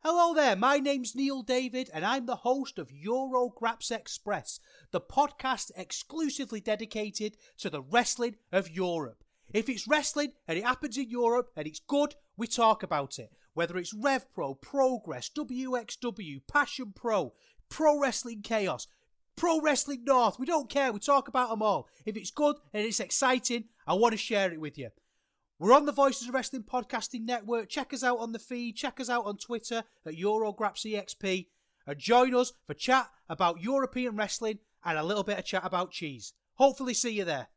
Hello there, my name's Neil David and I'm the host of Eurograps Express, the podcast exclusively dedicated to the wrestling of Europe. If it's wrestling and it happens in Europe and it's good, we talk about it. Whether it's RevPro, Progress, WXW, Passion Pro, Pro Wrestling Chaos, Pro Wrestling North, we don't care, we talk about them all. If it's good and it's exciting, I want to share it with you. We're on the Voices of Wrestling Podcasting Network. Check us out on the feed. Check us out on Twitter at EuroGrapsEXP. And join us for chat about European wrestling and a little bit of chat about cheese. Hopefully see you there.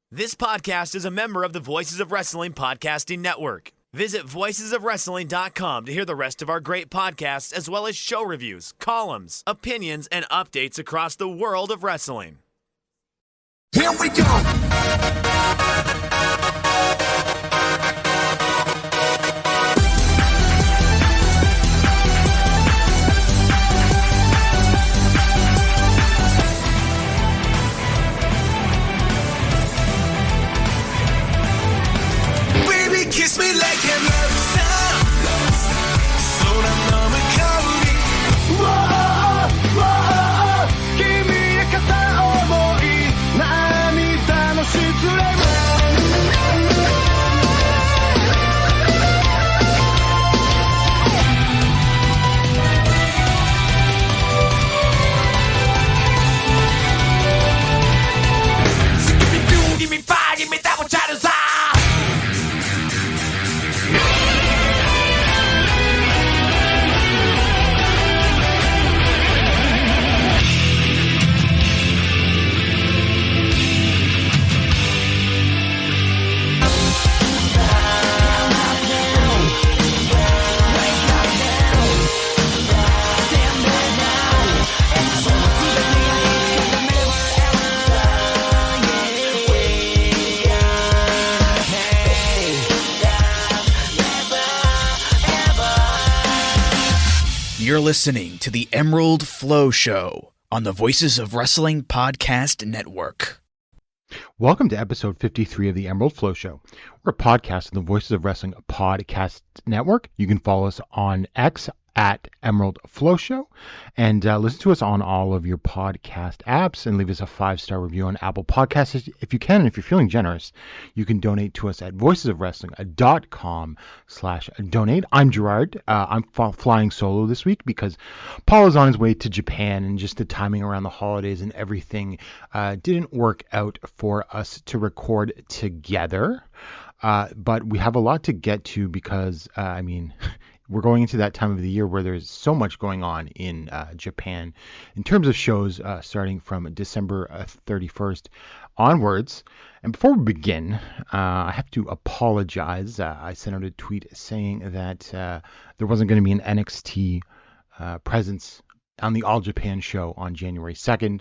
This podcast is a member of the Voices of Wrestling Podcasting Network. Visit voicesofwrestling.com to hear the rest of our great podcasts, as well as show reviews, columns, opinions, and updates across the world of wrestling. Here we go! Kiss me like a love song. So I'm a cloudy. Whoa, whoa, kimi ga kata omoi. Namida no shizure mo. Give me two, give me five, give me double chatters. You're listening to the Emerald Flow Show on the Voices of Wrestling Podcast Network. Welcome to episode 53 of the Emerald Flow Show. We're a podcast of the Voices of Wrestling Podcast Network. You can follow us on X at Emerald Flow Show and listen to us on all of your podcast apps and leave us a 5-star review on Apple Podcasts if you can. And if you're feeling generous, you can donate to us at voicesofwrestling.com/donate. I'm Gerard. I'm flying solo this week because Paul is on his way to Japan, and just the timing around the holidays and everything didn't work out for us to record together. But we have a lot to get to because, we're going into that time of the year where there's so much going on in Japan in terms of shows starting from December 31st onwards. And before we begin, I have to apologize. I sent out a tweet saying that there wasn't going to be an NXT presence on the All Japan show on January 2nd.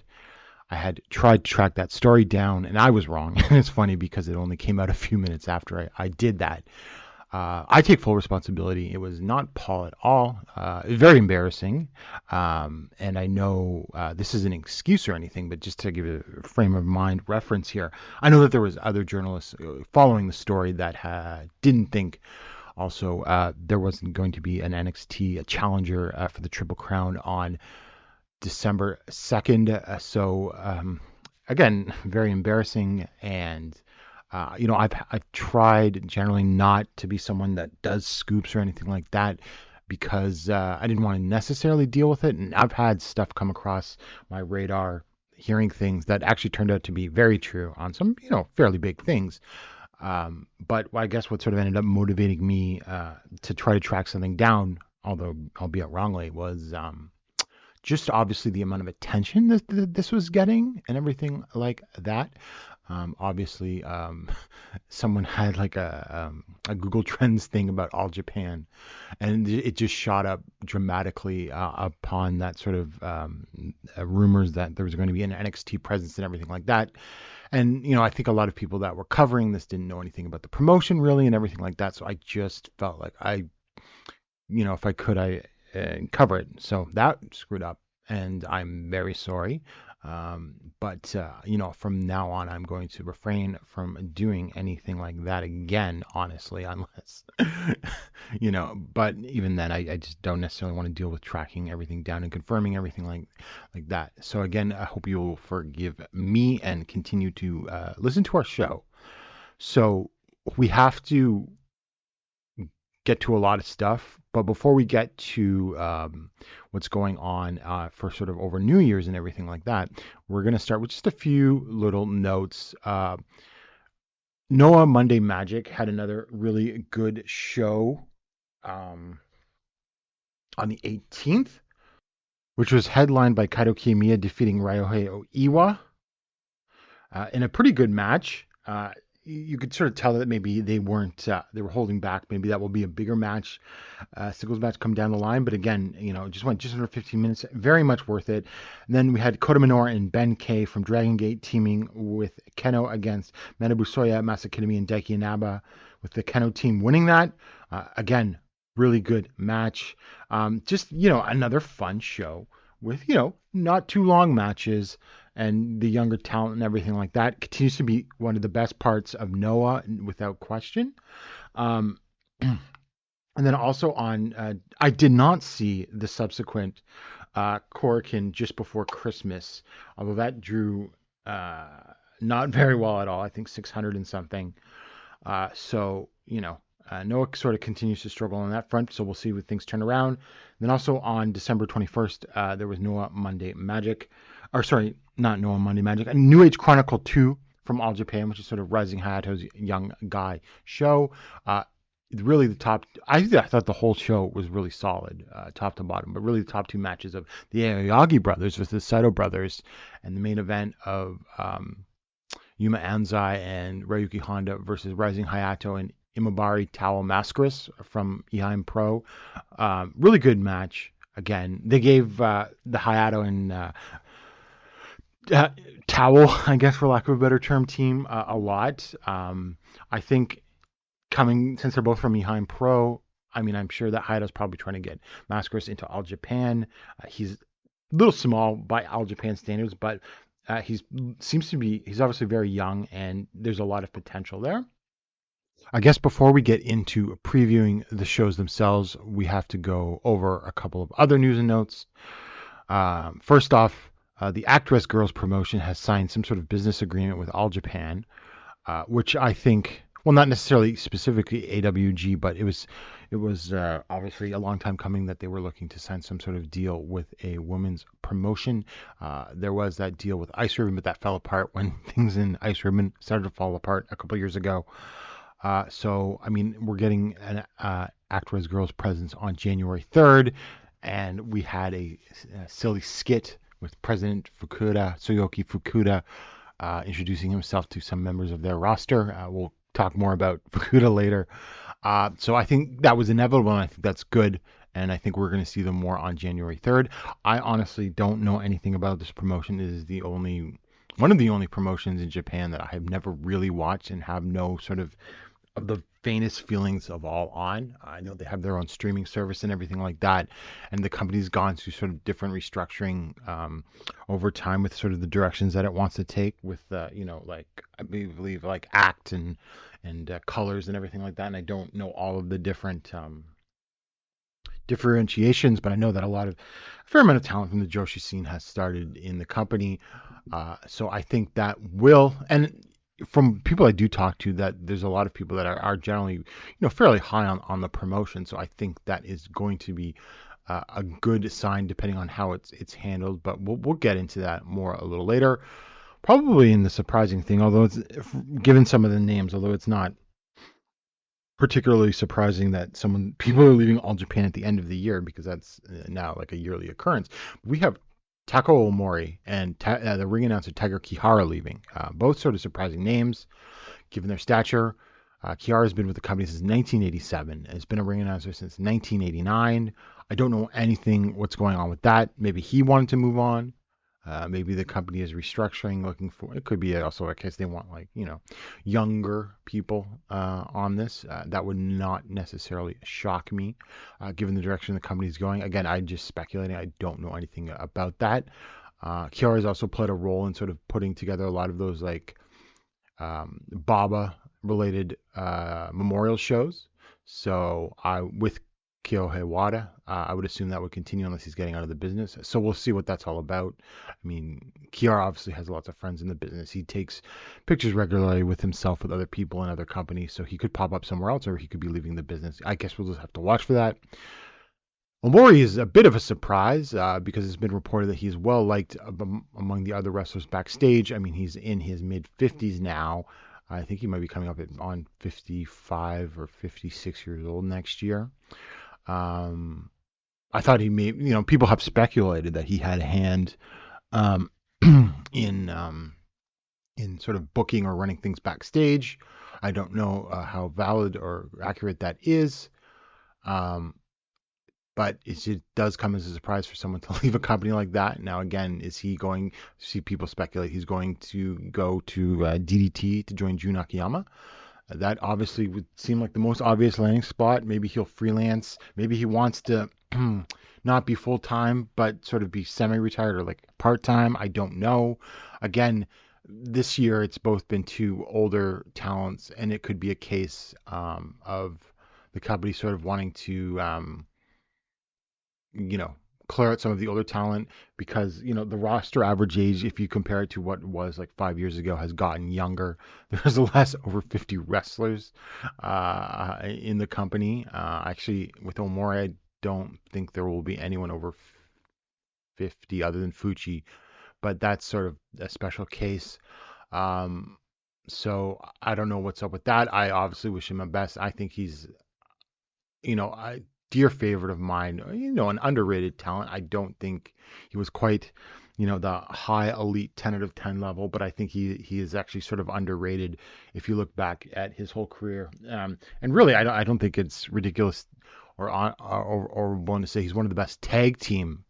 I had tried to track that story down, and I was wrong. And it's funny because it only came out a few minutes after I did that. I take full responsibility. It was not Paul at all. Very embarrassing. And I know this isn't an excuse or anything, but just to give a frame of mind reference here, I know that there was other journalists following the story that didn't think also there wasn't going to be an NXT challenger for the Triple Crown on December 2nd. So again, very embarrassing. And I've tried generally not to be someone that does scoops or anything like that because I didn't want to necessarily deal with it. And I've had stuff come across my radar, hearing things that actually turned out to be very true on some, fairly big things. But I guess what sort of ended up motivating me to try to track something down, although albeit wrongly, was just obviously the amount of attention that this was getting and everything like that. Obviously, someone had like a Google Trends thing about All Japan, and it just shot up dramatically upon that sort of rumors that there was going to be an NXT presence and everything like that. And, I think a lot of people that were covering this didn't know anything about the promotion really and everything like that. So I just felt like if I could, I cover it. So that screwed up, and I'm very sorry. But from now on, I'm going to refrain from doing anything like that again, honestly, unless, but even then, I just don't necessarily want to deal with tracking everything down and confirming everything like that. So again, I hope you'll forgive me and continue to listen to our show. So we have to get to a lot of stuff, but before we get to what's going on for sort of over New Year's and everything like that, we're going to start with just a few little notes. Noah Monday Magic had another really good show on the 18th, which was headlined by Kaito Kiyomiya defeating Ryohei Oiwa in a pretty good match. You could sort of tell that maybe they weren't, they were holding back. Maybe that will be a bigger match, singles match come down the line. But again, just went just under 15 minutes, very much worth it. And then we had Kota Minoura and Ben K from Dragon Gate teaming with Keno against Manabu Soya, Masakitami, and Daiki Inaba, with the Keno team winning that. Again, really good match. Just, another fun show with, not too long matches. And the younger talent and everything like that continues to be one of the best parts of Noah, without question. And then also I did not see the subsequent Korakuen just before Christmas, although that drew not very well at all. I think 600 and something. So, Noah sort of continues to struggle on that front, so we'll see when things turn around. And then also on December 21st, there was Noah Monday Magic. Or sorry, not Noah Monday Magic. A New Age Chronicle 2 from All Japan, which is sort of Rising Hayato's young guy show. Really the top, I thought the whole show was really solid, top to bottom, but really the top two matches of the Aoyagi brothers with the Saito brothers, and the main event of Yuma Anzai and Ryuki Honda versus Rising Hayato and Imabari Tao Mascaris from Eheim Pro. Really good match. Again, they gave the Hayato and Towel, I guess for lack of a better term, team a lot. I think since they're both from Eheim Pro, I'm sure that Hayato's probably trying to get Mascaris into All Japan. He's a little small by All Japan standards, but he's obviously very young, and there's a lot of potential there. I guess before we get into previewing the shows themselves, we have to go over a couple of other news and notes. First off, the Actress Girls promotion has signed some sort of business agreement with All Japan, which I think, well, not necessarily specifically AWG, but it was obviously a long time coming that they were looking to sign some sort of deal with a women's promotion. There was that deal with Ice Ribbon, but that fell apart when things in Ice Ribbon started to fall apart a couple years ago. So we're getting an Actress Girls presence on January 3rd, and we had a silly skit with President Fukuda, Tsuyoki Fukuda, introducing himself to some members of their roster. We'll talk more about Fukuda later. So I think that was inevitable, and I think that's good. And I think we're going to see them more on January 3rd. I honestly don't know anything about this promotion. It is one of the only promotions in Japan that I have never really watched and have no sort of the faintest feelings of all on. I know they have their own streaming service and everything like that, and the company's gone through sort of different restructuring over time with sort of the directions that it wants to take with like I believe like ACT and colors and everything like that. And I don't know all of the different differentiations, but I know that a fair amount of talent from the Joshi scene has started in the company. So I think that will, and from people I do talk to, that there's a lot of people that are generally, fairly high on the promotion. So I think that is going to be a good sign, depending on how it's handled. But we'll get into that more a little later. Probably in the surprising thing, although it's given some of the names, although it's not particularly surprising that people are leaving All Japan at the end of the year, because that's now like a yearly occurrence. We have Tako Omori and the ring announcer Tiger Kihara leaving. Both sort of surprising names, given their stature. Kihara has been with the company since 1987 and has been a ring announcer since 1989. I don't know what's going on with that. Maybe he wanted to move on. Maybe the company is restructuring, looking for. It could be also a case they want younger people on this. That would not necessarily shock me, given the direction the company is going. Again, I'm just speculating. I don't know anything about that. Kiara's also played a role in sort of putting together a lot of those like Baba related memorial shows. So with Kyohei Wada, I would assume that would continue unless he's getting out of the business. So we'll see what that's all about. I mean, Kiara obviously has lots of friends in the business. He takes pictures regularly with himself, with other people and other companies. So he could pop up somewhere else or he could be leaving the business. I guess we'll just have to watch for that. Omori is a bit of a surprise because it's been reported that he's well liked among the other wrestlers backstage. I mean, he's in his mid 50s now. I think he might be coming up on 55 or 56 years old next year. I thought he may, people have speculated that he had a hand in sort of booking or running things backstage. I don't know how valid or accurate that is. But it does come as a surprise for someone to leave a company like that. Now, again, is he going to see people speculate he's going to go to DDT to join Jun Akiyama? That obviously would seem like the most obvious landing spot. Maybe he'll freelance. Maybe he wants to not be full-time, but sort of be semi-retired or like part-time. I don't know. Again, this year it's both been two older talents, and it could be a case of the company sort of wanting to clear out some of the older talent because, the roster average age, if you compare it to what it was like 5 years ago, has gotten younger. There's less over 50 wrestlers in the company. Actually, with Omori, I don't think there will be anyone over 50 other than Fuchi, but that's sort of a special case. So I don't know what's up with that. I obviously wish him the best. I think he's, a dear favorite of mine, an underrated talent. I don't think he was quite, the high elite 10 out of 10 level, but I think he is actually sort of underrated if you look back at his whole career. And really, I don't think it's ridiculous or one to say he's one of the best tag team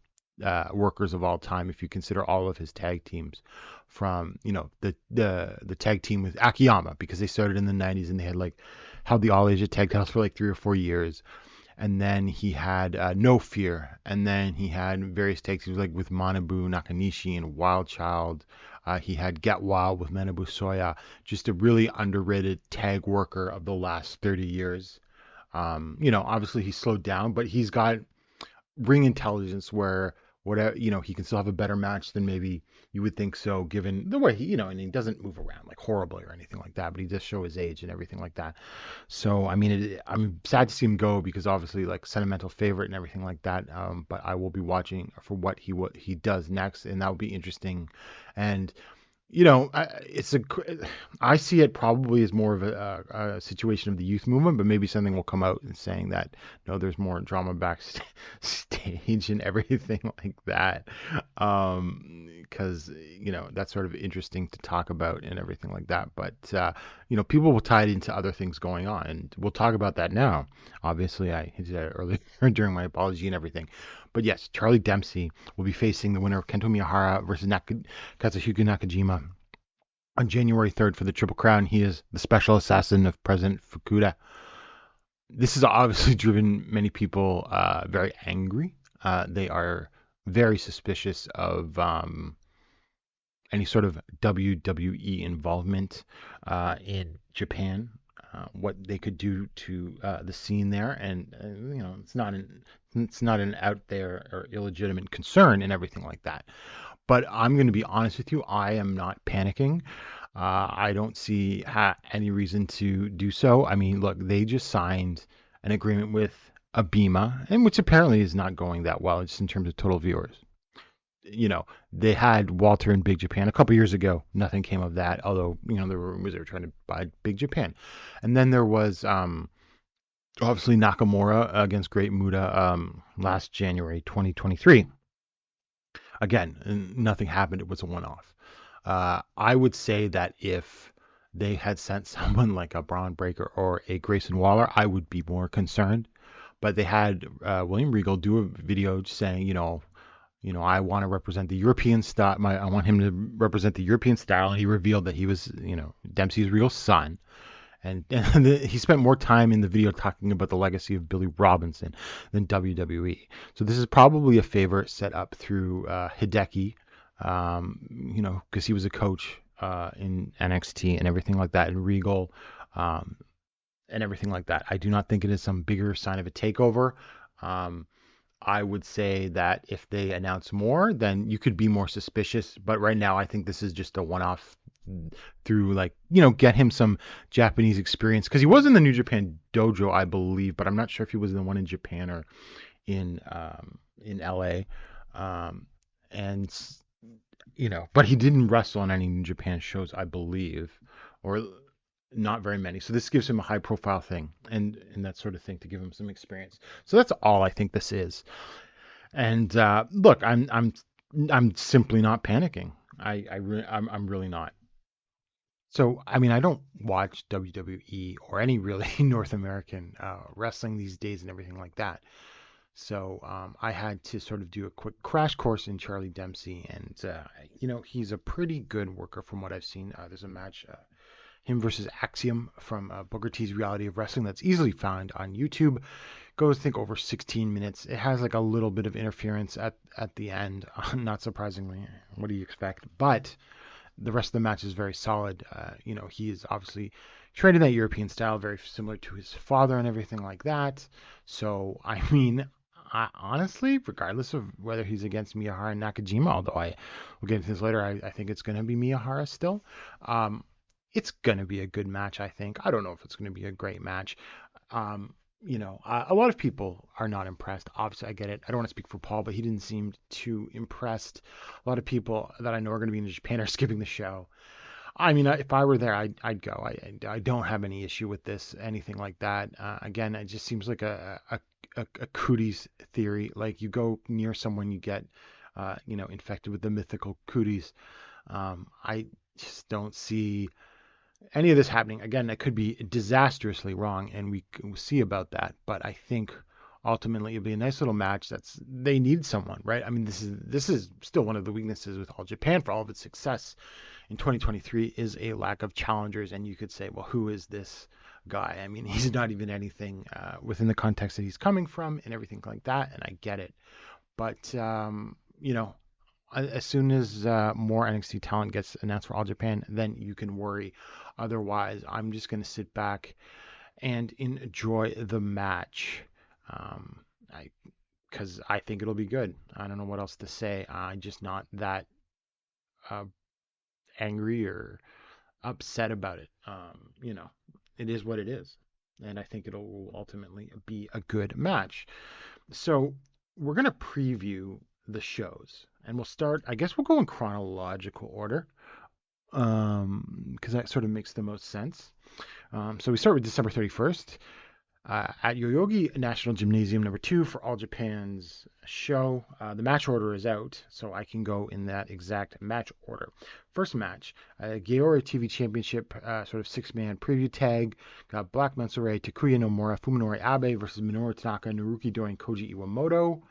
workers of all time if you consider all of his tag teams from, the tag team with Akiyama, because they started in the 90s and they had held the All Asia tag titles for 3 or 4 years. And then he had No Fear. And then he had various tag teams with Manabu Nakanishi and Wild Child. He had Get Wild with Manabu Soya. Just a really underrated tag worker of the last 30 years. Obviously he slowed down, but he's got ring intelligence where whatever, he can still have a better match than maybe you would think so, given the way he, and he doesn't move around horribly or anything like that, but he does show his age and everything like that. So, I mean, I'm sad to see him go because obviously sentimental favorite and everything like that. But I will be watching for what he does next, and that will be interesting. And, I see it probably as more of a situation of the youth movement, but maybe something will come out and saying that, no, there's more drama backstage and everything like that. Because, that's sort of interesting to talk about and everything like that. But, people will tie it into other things going on, and we'll talk about that now. Obviously, I hinted at it earlier during my apology and everything. But yes, Charlie Dempsey will be facing the winner of Kento Miyahara versus Katsuhiko Nakajima on January 3rd for the Triple Crown. He is the special assassin of President Fukuda. This has obviously driven many people very angry. They are very suspicious of any sort of WWE involvement in Japan. What they could do to the scene there, and it's not an out there or illegitimate concern and everything like that. But I'm going to be honest with you, I am not panicking. I don't see any reason to do so. I mean, look, they just signed an agreement with Abema, and which apparently is not going that well, just in terms of total viewers. They had Walter in Big Japan a couple years ago. Nothing came of that, although, there were rumors they were trying to buy Big Japan. And then there was obviously Nakamura against Great Muta last January 2023. Again, nothing happened. It was a one-off. I would say that if they had sent someone like a Braun Breaker or a Grayson Waller, I would be more concerned. But they had William Regal do a video saying, I want to represent the European style. I want him to represent the European style. And he revealed that he was, Dempsey's real son. And he spent more time in the video talking about the legacy of Billy Robinson than WWE. So this is probably a favor set up through Hideki, because he was a coach in NXT and everything like that, and Regal, and everything like that. I do not think it is some bigger sign of a takeover. I would say that if they announce more, then you could be more suspicious. But right now, I think this is just a one-off through, get him some Japanese experience, because he was in the New Japan dojo, I believe, but I'm not sure if he was in the one in Japan or in LA. But he didn't wrestle on any New Japan shows, I believe, or not very many. So this gives him a high profile thing and that sort of thing to give him some experience. So that's all I think this is. And look, I'm simply not panicking. I'm really not. So, I mean, I don't watch WWE or any really North American wrestling these days and everything like that. So I had to sort of do a quick crash course in Charlie Dempsey, and he's a pretty good worker from what I've seen. There's a match, him versus Axiom from Booker T's Reality of Wrestling, that's easily found on YouTube. Goes, I think, over 16 minutes. It has like a little bit of interference at the end, not surprisingly. What do you expect? But the rest of the match is very solid. He is obviously trained in that European style, very similar to his father and everything like that. So, I mean, honestly, regardless of whether he's against Miyahara and Nakajima, although I will get into this later, I think it's going to be Miyahara still. It's going to be a good match, I think. I don't know if it's going to be a great match. A lot of people are not impressed. Obviously, I get it. I don't want to speak for Paul, but he didn't seem too impressed. A lot of people that I know are going to be in Japan are skipping the show. I mean, if I were there, I'd go. I don't have any issue with this, anything like that. Again, it just seems like a cooties theory. Like, you go near someone, you get, infected with the mythical cooties. I just don't see any of this happening. Again, it could be disastrously wrong, and we can see about that. But I think ultimately it'll be a nice little match. They need someone, right? I mean, this is still one of the weaknesses with All Japan for all of its success in 2023 is a lack of challengers. And you could say, well, who is this guy? I mean, he's not even anything within the context that he's coming from and everything like that. And I get it, but as soon as more NXT talent gets announced for All Japan, then you can worry. Otherwise, I'm just going to sit back and enjoy the match, because I think it'll be good. I don't know what else to say. I'm just not that angry or upset about it. It is what it is, and I think it'll ultimately be a good match. So we're going to preview the shows, and we'll start, I guess we'll go in chronological order, because that sort of makes the most sense. So we start with December 31st at Yoyogi National Gymnasium number 2 for All Japan's show. The match order is out, so I can go in that exact match order. First match, Gaora TV Championship, sort of 6-man preview tag. Got Black Menso-re, Takuya Nomura, Fuminori Abe versus Minoru Tanaka, Naruki Doi, and Koji Iwamoto.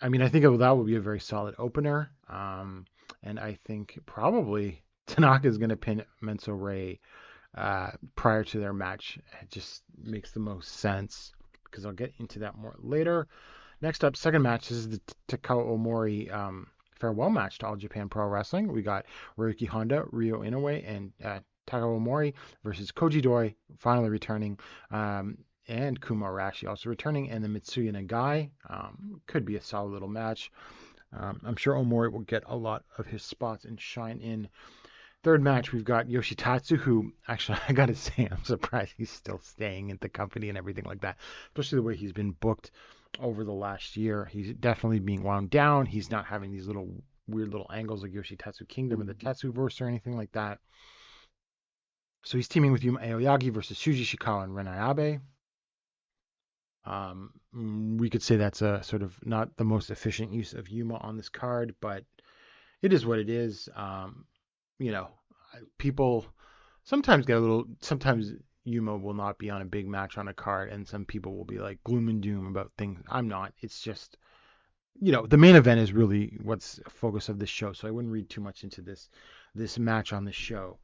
I mean, I think that will be a very solid opener. And I think probably Tanaka is going to pin Menso-re prior to their match. It just makes the most sense, because I'll get into that more later. Next up, second match, this is the Takao Omori farewell match to All Japan Pro Wrestling. We got Ryuki Honda, Ryo Inoue, and Takao Omori versus Koji Doi, finally returning. And Kuma Arashi also returning, and the Mitsuya Nagai. Could be a solid little match. I'm sure Omori will get a lot of his spots and shine in. Third match, we've got Yoshitatsu, who, actually, I gotta say, I'm surprised he's still staying at the company and everything like that, especially the way he's been booked over the last year. He's definitely being wound down. He's not having these weird little angles like Yoshitatsu Kingdom or the Tatsuverse or anything like that. So he's teaming with Yuma Aoyagi versus Shuji Shikawa and Renai Abe. We could say that's a sort of not the most efficient use of Yuma on this card, but it is what it is. People sometimes sometimes Yuma will not be on a big match on a card, and some people will be like gloom and doom about things. I'm not. It's just, the main event is really what's the focus of this show, so I wouldn't read too much into this match on this show.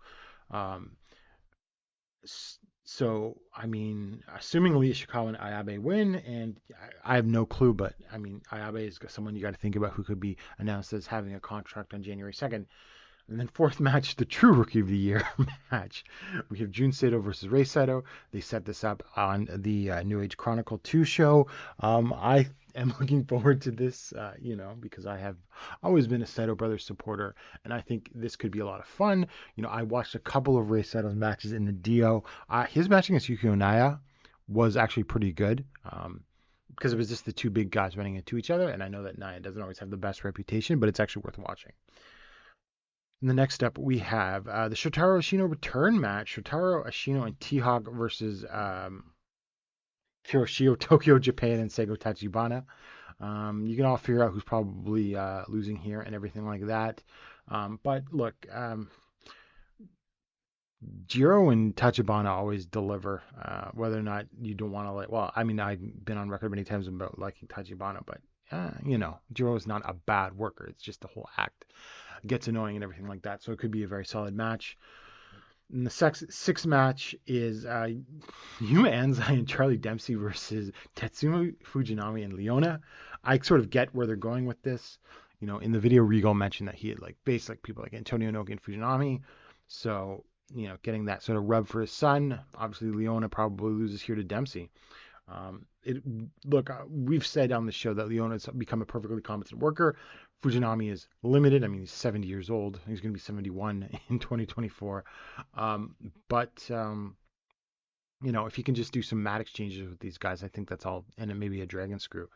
So, I mean, assuming Lee Ishikawa and Ayabe win, and I have no clue, but I mean, Ayabe is someone you got to think about who could be announced as having a contract on January 2nd. And then fourth match, the true Rookie of the Year match. We have Jun Saito versus Rei Saito. They set this up on the New Age Chronicle 2 show. I am looking forward to this, because I have always been a Saito Brothers supporter, and I think this could be a lot of fun. I watched a couple of Rei Saito's matches in the Dio. His match against Yukio Naya was actually pretty good. Because it was just the two big guys running into each other, and I know that Naya doesn't always have the best reputation, but it's actually worth watching. In the next step, we have the Shotaro Ashino return match. Shotaro Ashino and T-Hawk versus Hiroshio, Tokyo, Japan, and Seigo Tachibana. You can all figure out who's probably losing here and everything like that. But look, Jiro and Tachibana always deliver, whether or not you don't want to I've been on record many times about liking Tachibana, but, Jiro is not a bad worker. It's just the whole act gets annoying and everything like that. So it could be a very solid match. And the sixth match is Yuma Anzai and Charlie Dempsey versus Tetsuya Fujinami and Leona. I sort of get where they're going with this. In the video, Regal mentioned that he had faced people like Antonio Inoki and Fujinami. So, getting that sort of rub for his son. Obviously, Leona probably loses here to Dempsey. We've said on the show that Leona has become a perfectly competent worker. Fujinami is limited. I mean, he's 70 years old. He's going to be 71 in 2024. If he can just do some mat exchanges with these guys, I think that's all. And then maybe a dragon screw.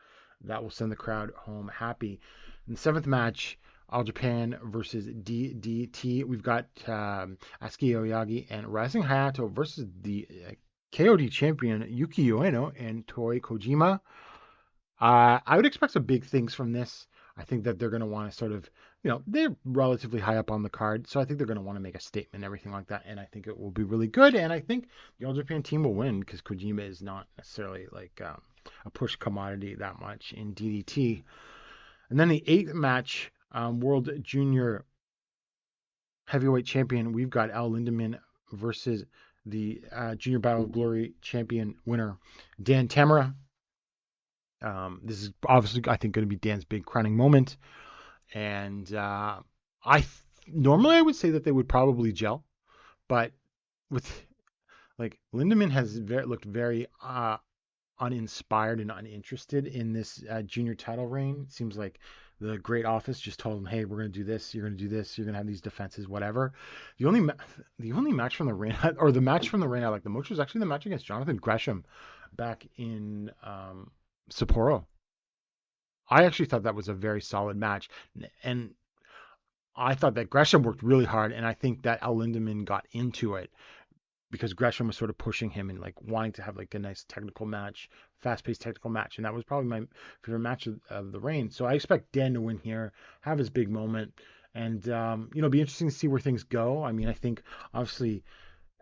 That will send the crowd home happy. In the seventh match, All Japan versus DDT. We've got Asuka Oyagi and Rising Hayato versus the KOD champion Yuki Ueno and Toei Kojima. I would expect some big things from this. I think that they're going to want to sort of, they're relatively high up on the card, so I think they're going to want to make a statement and everything like that, and I think it will be really good, and I think the All Japan team will win because Kojima is not necessarily a push commodity that much in DDT. And then the eighth match, World Junior Heavyweight Champion, we've got Al Lindemann versus the Junior Battle of Glory champion winner, Dan Tamura. This is obviously, I think, going to be Dan's big crowning moment. And normally I would say that they would probably gel. But with, Lindemann has looked very uninspired and uninterested in this junior title reign. It seems like the Great Office just told him, hey, we're going to do this, you're going to do this, you're going to have these defenses, whatever. The only match from the reign, or the match from the reign I like the most was actually the match against Jonathan Gresham back in Sapporo. I actually thought that was a very solid match, and I thought that Gresham worked really hard, and I think that Al Lindemann got into it because Gresham was sort of pushing him and wanting to have a nice technical match, fast-paced technical match, and that was probably my favorite match of the reign. So I expect Dan to win here, have his big moment, and be interesting to see where things go. I mean, I think obviously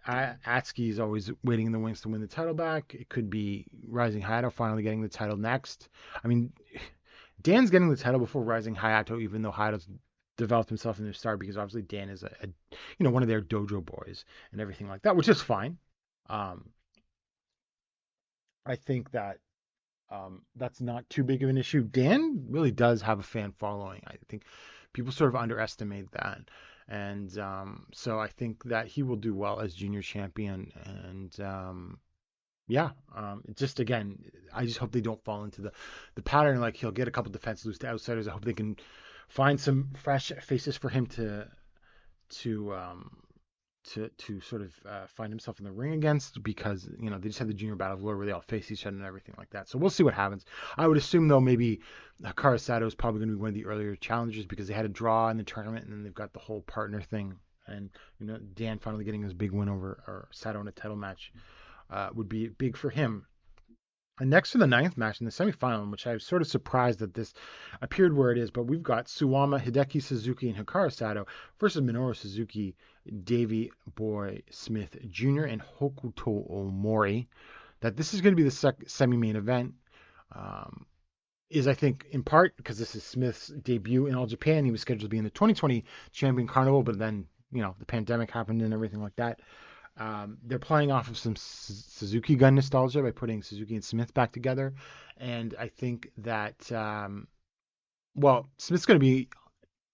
Atsuki is always waiting in the wings to win the title back. It could be Rising Hayato finally getting the title next. I mean, Dan's getting the title before Rising Hayato, even though Hayato's developed himself into a star, because obviously Dan is a one of their dojo boys and everything like that, which is fine. I think that that's not too big of an issue. Dan really does have a fan following. I think people sort of underestimate that. And so I think that he will do well as junior champion. And just again, I just hope they don't fall into the pattern. He'll get a couple defenses loose to outsiders. I hope they can find some fresh faces for him to sort of find himself in the ring against, because they just had the junior battle of glory where they all face each other and everything like that. So we'll see what happens. I would assume though maybe Hikaru Sato is probably going to be one of the earlier challengers because they had a draw in the tournament, and then they've got the whole partner thing, and Dan finally getting his big win over Sato in a title match would be big for him. And next to the ninth match in the semifinal, in which I was sort of surprised that this appeared where it is, but we've got Suwama, Hideki Suzuki, and Hikaru Sato versus Minoru Suzuki, Davey Boy Smith Jr., and Hokuto Omori. That this is going to be the semi-main event is, I think, in part because this is Smith's debut in All Japan. He was scheduled to be in the 2020 Champion Carnival, but then, the pandemic happened and everything like that. They're playing off of some Suzuki Gun nostalgia by putting Suzuki and Smith back together. And I think that, Smith's going to be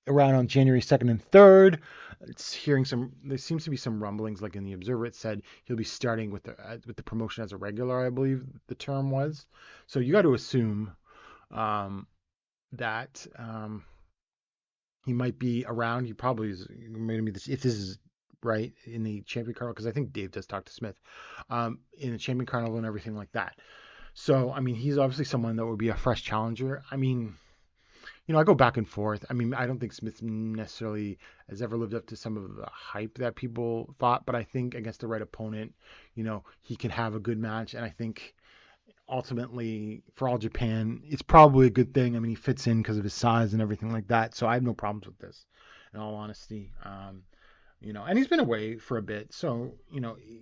around on January 2nd and 3rd. There seems to be some rumblings, like in the Observer, it said he'll be starting with the promotion as a regular, I believe the term was. So you got to assume that he might be around. He probably is, maybe if this is right, in the Champion Carnival, because I think Dave does talk to Smith in the Champion Carnival and everything like that. So, I mean, he's obviously someone that would be a fresh challenger. I mean, I go back and forth. I mean, I don't think Smith necessarily has ever lived up to some of the hype that people thought, but I think against the right opponent, he can have a good match. And I think ultimately for All Japan, it's probably a good thing. I mean, he fits in because of his size and everything like that. So I have no problems with this, in all honesty. And he's been away for a bit. So,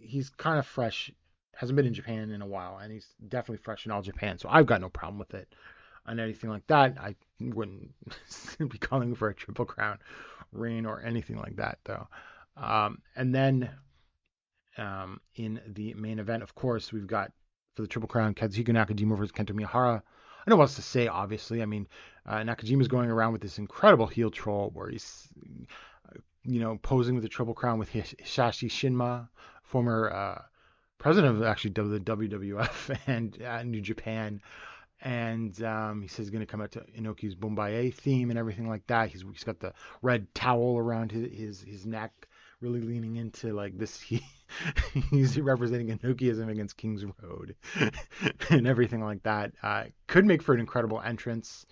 he's kind of fresh, hasn't been in Japan in a while, and he's definitely fresh in All Japan. So I've got no problem with it. And anything like that, I wouldn't be calling for a Triple Crown reign or anything like that, though. And then in the main event, of course, we've got for the Triple Crown, Kazuhiko Nakajima versus Kento Miyahara. I know what else to say, obviously. I mean, Nakajima's going around with this incredible heel troll where he's, posing with the Triple Crown with Hisashi Shinma, former president of actually the WWF and New Japan. And he says he's going to come out to Inoki's Bombaye theme and everything like that. He's got the red towel around his neck, really leaning into like this. He's representing Inokiism against King's Road and everything like that. Could make for an incredible entrance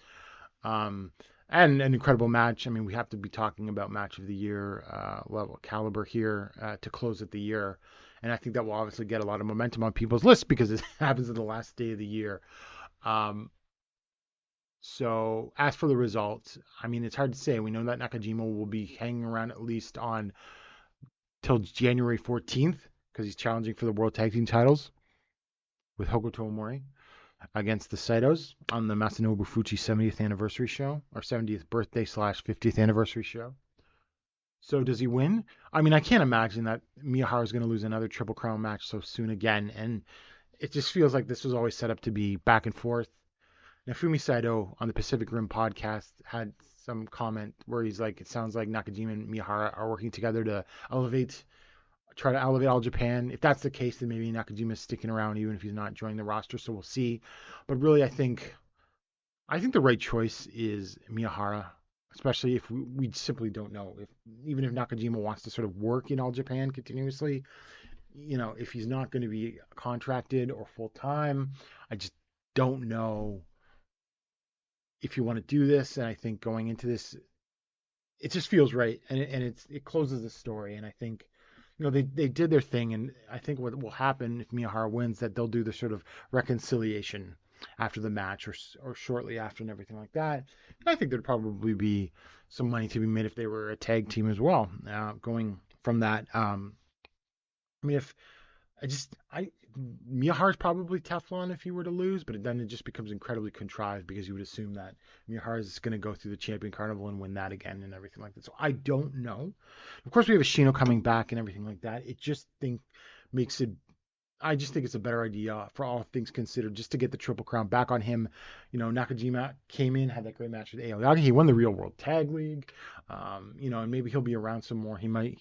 and an incredible match. I mean, we have to be talking about match of the year level caliber here to close at the year. And I think that will obviously get a lot of momentum on people's lists because it happens at the last day of the year. So as for the results, I mean, it's hard to say. We know that Nakajima will be hanging around at least till January 14th because he's challenging for the World Tag Team titles with Hokuto Omori against the Saitos on the Masanobu Fuchi 70th anniversary show, or 70th birthday / 50th anniversary show. So does he win? I mean, I can't imagine that Miyahara is going to lose another Triple Crown match so soon again. And it just feels like this was always set up to be back and forth. Nafumi Saito on the Pacific Rim podcast had some comment where he's like, it sounds like Nakajima and Miyahara are working together to try to elevate All Japan. If that's the case, then maybe Nakajima's sticking around even if he's not joining the roster. So we'll see. But really, I think the right choice is Miyahara, especially if we simply don't know. Even if Nakajima wants to sort of work in All Japan continuously, if he's not going to be contracted or full-time, I just don't know if you want to do this. And I think going into this, it just feels right. And it closes the story. And I think, they did their thing. And I think what will happen if Miyahara wins, that they'll do the sort of reconciliation after the match or shortly after and everything like that. And I think there'd probably be some money to be made if they were a tag team as well, going from that. I mean, Miyahara's probably Teflon if he were to lose, but then it just becomes incredibly contrived because you would assume that Miyahara is going to go through the Champion Carnival and win that again and everything like that. So I don't know. Of course, we have Ishino coming back and everything like that. I just think it's a better idea for all things considered, just to get the Triple Crown back on him. Nakajima came in, had that great match with Aoyagi. He won the Real World Tag League. And maybe he'll be around some more. He might,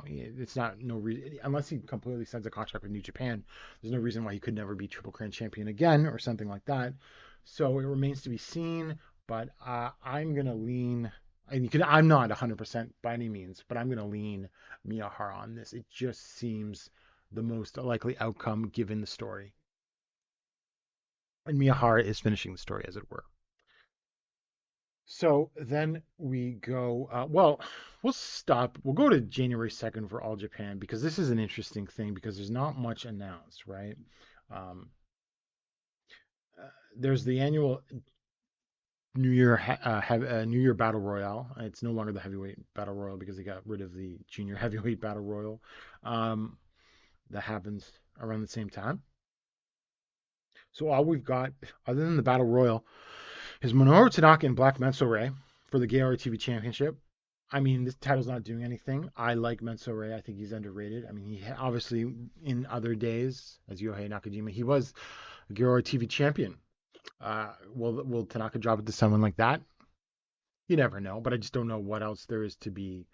it's not no reason, unless he completely signs a contract with New Japan, there's no reason why he could never be Triple Crown champion again or something like that. So it remains to be seen, but I'm going to lean, I'm not 100% by any means, but I'm going to lean Miyahara on this. It just seems the most likely outcome given the story. And Miyahara is finishing the story, as it were. So then we go, we'll stop. We'll go to January 2nd for All Japan, because this is an interesting thing, because there's not much announced, right? There's the annual New Year Battle Royale. It's no longer the Heavyweight Battle Royal because they got rid of the Junior Heavyweight Battle Royal. That happens around the same time. So all we've got, other than the Battle Royal, is Minoru Tanaka and Black Menso Ray for the Gay RTV Championship. I mean, this title's not doing anything. I like Menso Ray. I think he's underrated. I mean, obviously in other days, as Yohei Nakajima, he was a Gerard TV champion. Will Tanaka drop it to someone like that? You never know, but I just don't know what else there is to be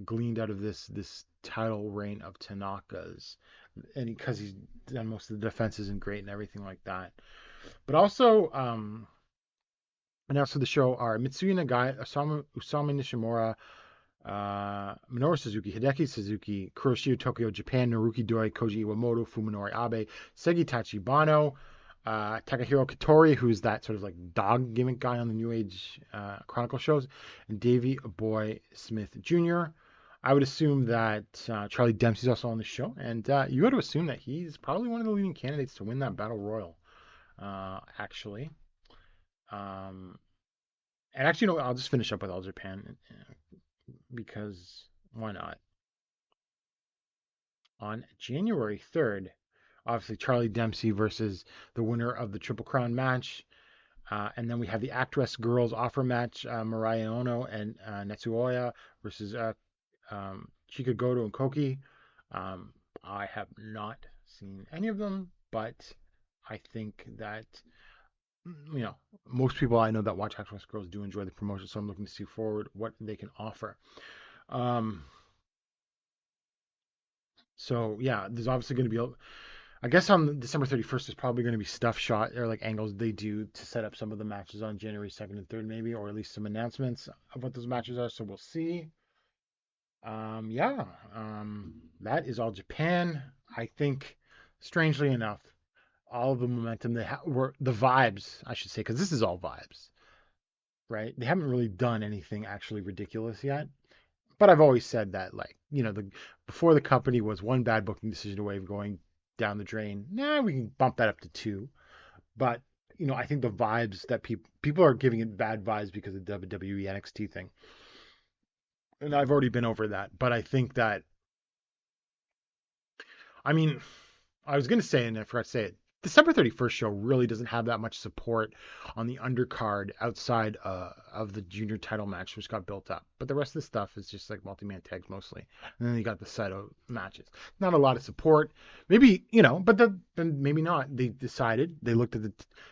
gleaned out of this title reign of Tanaka's, and because he's done most of the defenses and great and everything like that. But also, announced for the show are Mitsuya Nagai, Usama Nishimura, Minoru Suzuki, Hideki Suzuki, Kuroshio Tokyo Japan, Naruki Doi, Koji Iwamoto, Fuminori Abe, Segi Tachibana, Takahiro Katori, who's that sort of like dog gimmick guy on the New Age Chronicle shows, and Davey Boy Smith Jr. I would assume that Charlie Dempsey's also on the show, and you got to assume that he's probably one of the leading candidates to win that Battle Royal, actually. And actually, no, I'll just finish up with All Japan because why not? On January 3rd, obviously Charlie Dempsey versus the winner of the Triple Crown match. And then we have the Actress Girls Offer match, Mariah Ono and Netsuoya versus Chika Goto and Koki. I have not seen any of them, but I think that, most people I know that watch Actress Girls do enjoy the promotion, so I'm looking to see forward what they can offer. So yeah, there's obviously going to be, I guess on December 31st, there's probably going to be stuff shot or like angles they do to set up some of the matches on January 2nd and 3rd, maybe, or at least some announcements of what those matches are. So we'll see. That is All Japan. I think, strangely enough, all of the momentum they were the vibes, I should say, because this is all vibes, right? They haven't really done anything actually ridiculous yet. But I've always said that, like, before the company was one bad booking decision away from going down the drain. We can bump that up to 2. But, I think the vibes that people are giving it bad vibes because of the WWE NXT thing. And I've already been over that. But I think that, I was going to say, and I forgot to say it, December 31st show really doesn't have that much support on the undercard outside of the junior title match, which got built up. But the rest of the stuff is just like multi-man tags mostly. And then you got the Saito matches. Not a lot of support. Maybe, but then maybe not. They decided, they looked at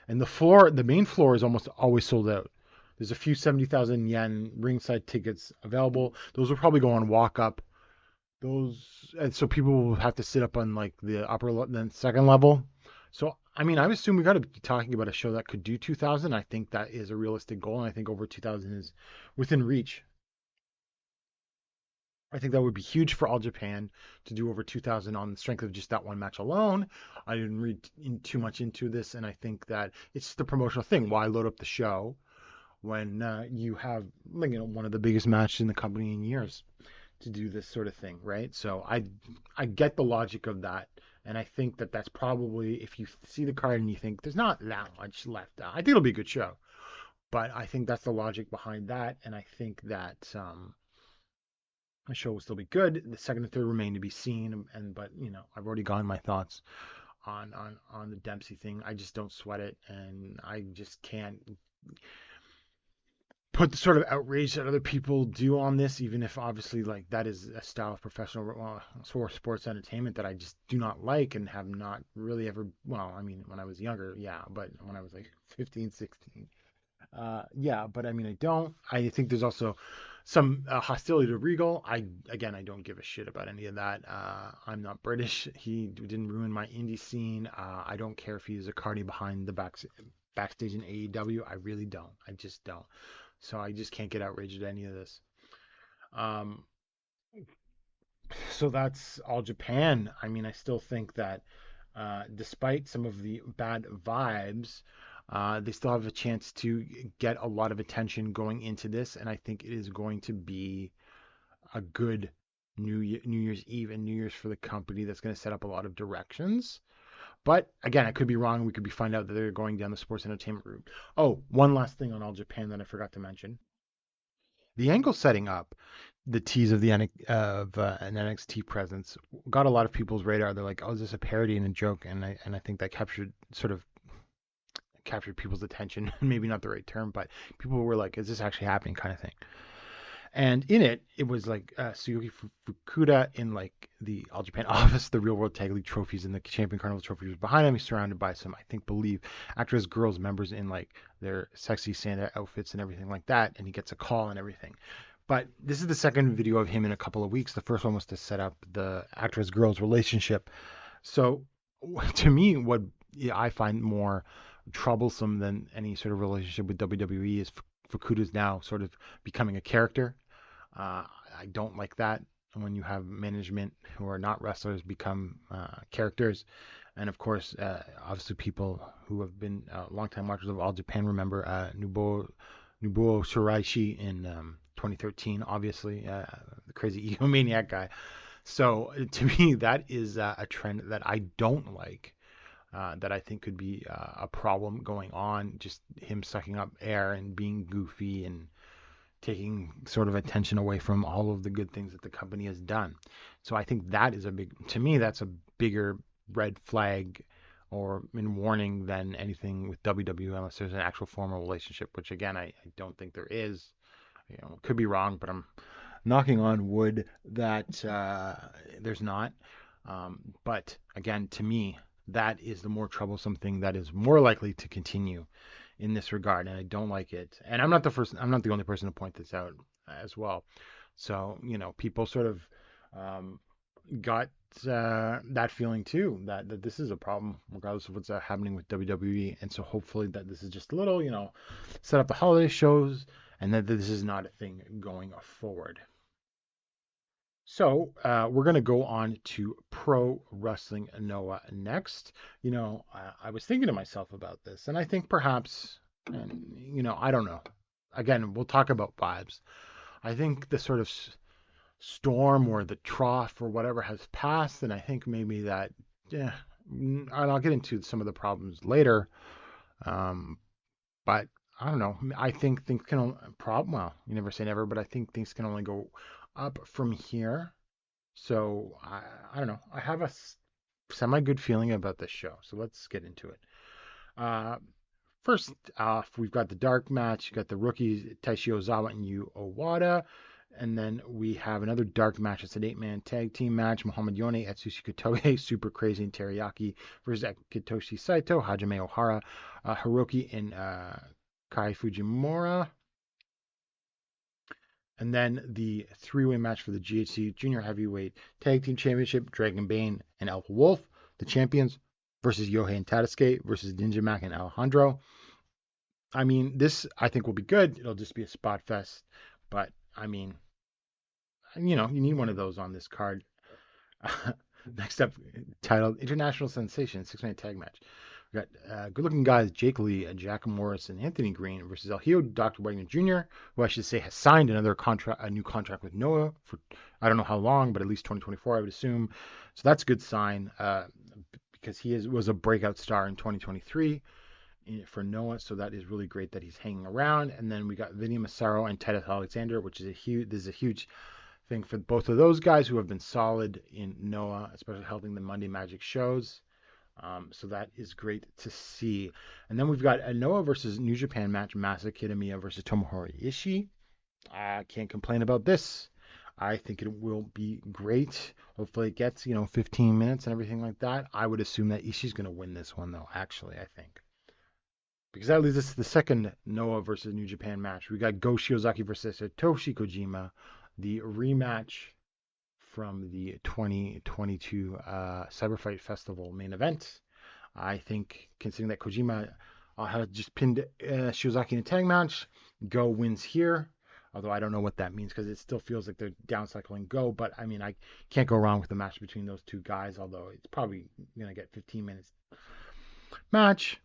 and the main floor is almost always sold out. There's a few 70,000 yen ringside tickets available. Those will probably go on walk up. And so people will have to sit up on like the then second level. So, I would assume we got to be talking about a show that could do 2,000. I think that is a realistic goal, and I think over 2,000 is within reach. I think that would be huge for All Japan to do over 2,000 on the strength of just that one match alone. I didn't read too much into this, and I think that it's the promotional thing. Why load up the show when you have one of the biggest matches in the company in years to do this sort of thing, right? So I get the logic of that. And I think that that's probably, if you see the card and you think there's not that much left, I think it'll be a good show. But I think that's the logic behind that. And I think that the show will still be good. The second and third remain to be seen. But I've already gotten my thoughts on the Dempsey thing. I just don't sweat it, and I just can't put the sort of outrage that other people do on this, even if obviously like that is a style of professional sports entertainment that I just do not like and have not really ever, when I was younger, yeah, but when I was like 15, 16, but I don't. I think there's also some hostility to Regal. I don't give a shit about any of that. I'm not British. He didn't ruin my indie scene. I don't care if he's a Cardi behind the backstage in AEW. I really don't. I just don't. So I just can't get outraged at any of this. So that's All Japan. I still think that despite some of the bad vibes, they still have a chance to get a lot of attention going into this. And I think it is going to be a good New Year's Eve and New Year's for the company that's going to set up a lot of directions. But again, I could be wrong. We could find out that they're going down the sports entertainment route. Oh, one last thing on All Japan that I forgot to mention. The angle setting up the tease of an NXT presence got a lot of people's radar. They're like, "Oh, is this a parody and a joke?" And I think that captured people's attention. Maybe not the right term, but people were like, "Is this actually happening?" kind of thing. And in it, it was like Tsuyuki Fukuda in like the All Japan office, the Real World Tag League trophies and the Champion Carnival trophy was behind him. He's surrounded by some, I believe, actress girls members in like their sexy Santa outfits and everything like that. And he gets a call and everything. But this is the second video of him in a couple of weeks. The first one was to set up the actress girls relationship. So to me, what I find more troublesome than any sort of relationship with WWE is Fukuda's now sort of becoming a character. I don't like that when you have management who are not wrestlers become characters. And of course, obviously people who have been longtime watchers of All Japan remember Nobuo Shiraishi in 2013, obviously, the crazy egomaniac guy. So to me, that is a trend that I don't like. That I think could be a problem going on, just him sucking up air and being goofy and taking sort of attention away from all of the good things that the company has done. So I think that is to me, that's a bigger red flag or warning than anything with WWE, unless there's an actual formal relationship, which again, I don't think there is. Could be wrong, but I'm knocking on wood that there's not. But again, to me, that is the more troublesome thing that is more likely to continue in this regard, and I don't like it. And I'm not the only person to point this out as well. So people sort of got that feeling too, that this is a problem regardless of what's happening with WWE. And so hopefully that this is just a little set up the holiday shows, and that this is not a thing going forward. So we're going to go on to Pro Wrestling Noah next. I was thinking to myself about this, and I think perhaps, I don't know. Again, we'll talk about vibes. I think the sort of storm or the trough or whatever has passed, and I think maybe that, and I'll get into some of the problems later. But I don't know. I think things can well, you never say never, but I think things can only go up from here. So I don't know. I have a semi good feeling about this show. So let's get into it. First off, we've got the dark match. You got the rookies Taishi Ozawa and Yu Owada. And then we have another dark match. It's an 8-man tag team match. Muhammad Yone, Atsushi Kotoge, Super Crazy, and Teriyaki versus Akitoshi Saito, Hajime Ohara, Hiroki, and Kai Fujimura. And then the 3-way match for the GHC Junior Heavyweight Tag Team Championship, Dragon Bane and Alpha Wolf, the champions, versus Yohei and Tadasuke versus Ninja Mac and Alejandro. I mean, this I think will be good. It'll just be a spot fest. But, I mean, you need one of those on this card. Next up, titled International Sensation, 6-man tag match. We got good-looking guys Jake Lee, Jack Morris, and Anthony Green versus El Hijo Dr. Wagner Jr., who I should say has signed a new contract with Noah for I don't know how long, but at least 2024, I would assume. So that's a good sign because he was a breakout star in 2023 for Noah. So that is really great that he's hanging around. And then we got Vinny Massaro and Titus Alexander, which is a huge thing for both of those guys who have been solid in Noah, especially helping the Monday Magic shows. So that is great to see. And then we've got a Noah versus New Japan match, Masa Kitamiya versus Tomohiro Ishii. I can't complain about this. I think it will be great. Hopefully it gets, 15 minutes and everything like that. I would assume that Ishii's going to win this one, though, actually, I think. Because that leads us to the second Noah versus New Japan match. We got Go Shiozaki versus Satoshi Kojima, the rematch from the 2022 Cyberfight Festival main event. I think, considering that Kojima had just pinned Shiozaki in a tag match, Go wins here. Although I don't know what that means because it still feels like they're downcycling Go. But I mean, I can't go wrong with the match between those two guys, although it's probably going to get 15 minutes match.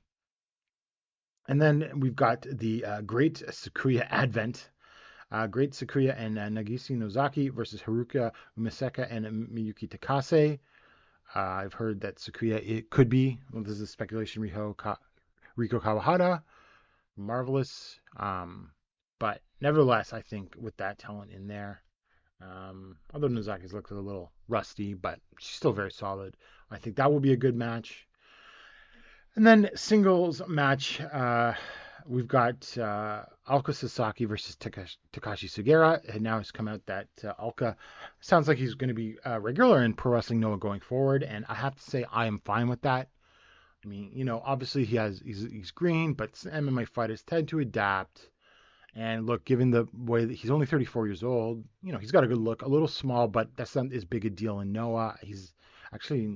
And then we've got the Great Sakuya Advent. Great Sakuya and Nagisa Nozaki versus Haruka Umiseka and Miyuki Takase. I've heard that Sakuya, it could be, this is speculation, Riko Kawahara. Marvelous. But nevertheless, I think with that talent in there, although Nozaki's looked a little rusty, but she's still very solid. I think that will be a good match. And then singles match, we've got Alka Sasaki versus Takashi Sugiura, and now it's come out that Alka sounds like he's going to be regular in Pro Wrestling Noah going forward, and I have to say I am fine with that. I mean, obviously he's green, but MMA fighters tend to adapt. And look, given the way that he's only 34 years old, he's got a good look, a little small, but that's not as big a deal in Noah. He's actually,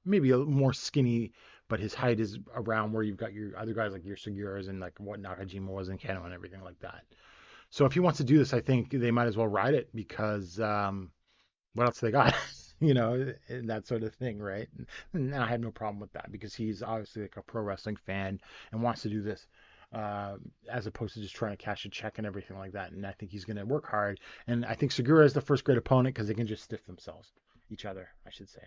maybe a little more skinny, but his height is around where you've got your other guys like your Seguras and like what Nakajima was in Kano and everything like that. So if he wants to do this, I think they might as well ride it because what else they got? And that sort of thing, right? And I have no problem with that because he's obviously like a pro wrestling fan and wants to do this as opposed to just trying to cash a check and everything like that. And I think he's going to work hard. And I think Segura is the first great opponent because they can just stiff themselves, each other, I should say.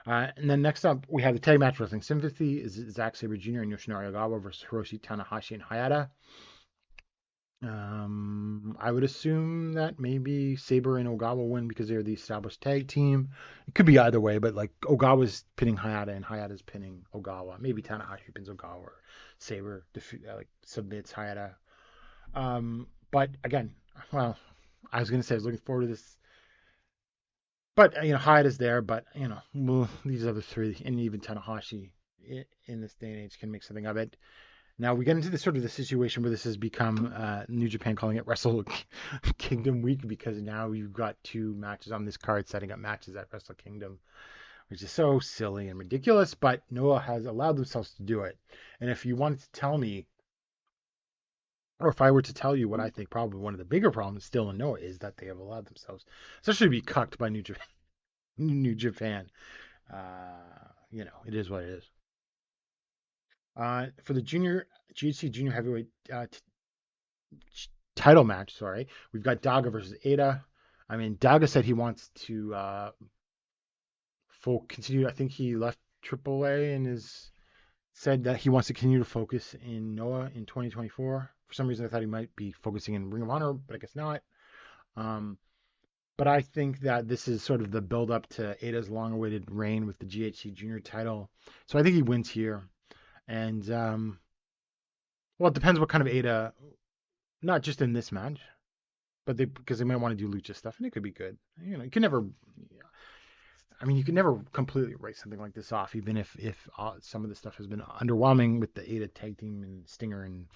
And then next up, we have the tag match wrestling sympathy is Zack Sabre Jr. and Yoshinari Ogawa versus Hiroshi Tanahashi and Hayata. I would assume that maybe Sabre and Ogawa win because they're the established tag team. It could be either way, but like Ogawa's pinning Hayata and Hayata's pinning Ogawa. Maybe Tanahashi pins Ogawa or Sabre submits Hayata. But again, well, I was gonna say I was looking forward to this, but Hayata's there. But these other three and even Tanahashi in this day and age can make something of it. Now we get into the situation where this has become New Japan calling it Wrestle Kingdom Week because now you've got two matches on this card setting up matches at Wrestle Kingdom, which is so silly and ridiculous, but Noah has allowed themselves to do it. And if you wanted to tell me, or if I were to tell you what I think probably one of the bigger problems still in Noah is that they have allowed themselves essentially to be cucked by New Japan. New Japan. It is what it is. For the GHC Junior Heavyweight title match, we've got Daga versus Ada. I mean, Daga said he wants to continue. I think he left AAA and said that he wants to continue to focus in Noah in 2024. For some reason, I thought he might be focusing in Ring of Honor, but I guess not. But I think that this is sort of the build-up to Ada's long-awaited reign with the GHC Junior title. So I think he wins here. And, it depends what kind of Ada, not just in this match, but because they might want to do lucha stuff, and it could be good. You can never completely write something like this off, even if some of the stuff has been underwhelming with the Ada tag team and Stinger and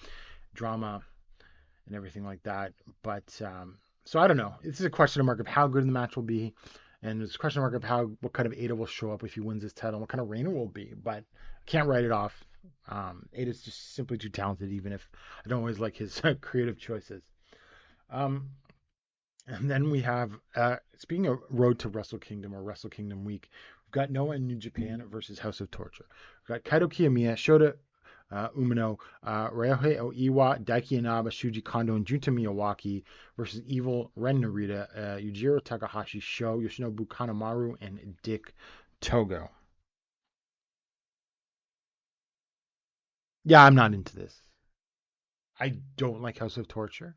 drama and everything like that. But, so I don't know. This is a question mark of how good the match will be. And it's a question mark of what kind of Ada will show up if he wins this title, and what kind of reign it will be. But can't write it off. Ada's just simply too talented, even if I don't always like his creative choices. And then we have, speaking of Road to Wrestle Kingdom or Wrestle Kingdom Week, we've got Noah and New Japan versus House of Torture. We've got Kaito Kiyomiya, Shota Umino, Ryohei Oiwa, Daiki Inaba, Shuji Kondo, and Junta Miyawaki versus Evil, Ren Narita, Yujiro Takahashi, Sho, Yoshinobu Kanemaru, and Dick Togo. Yeah, I'm not into this. I don't like House of Torture.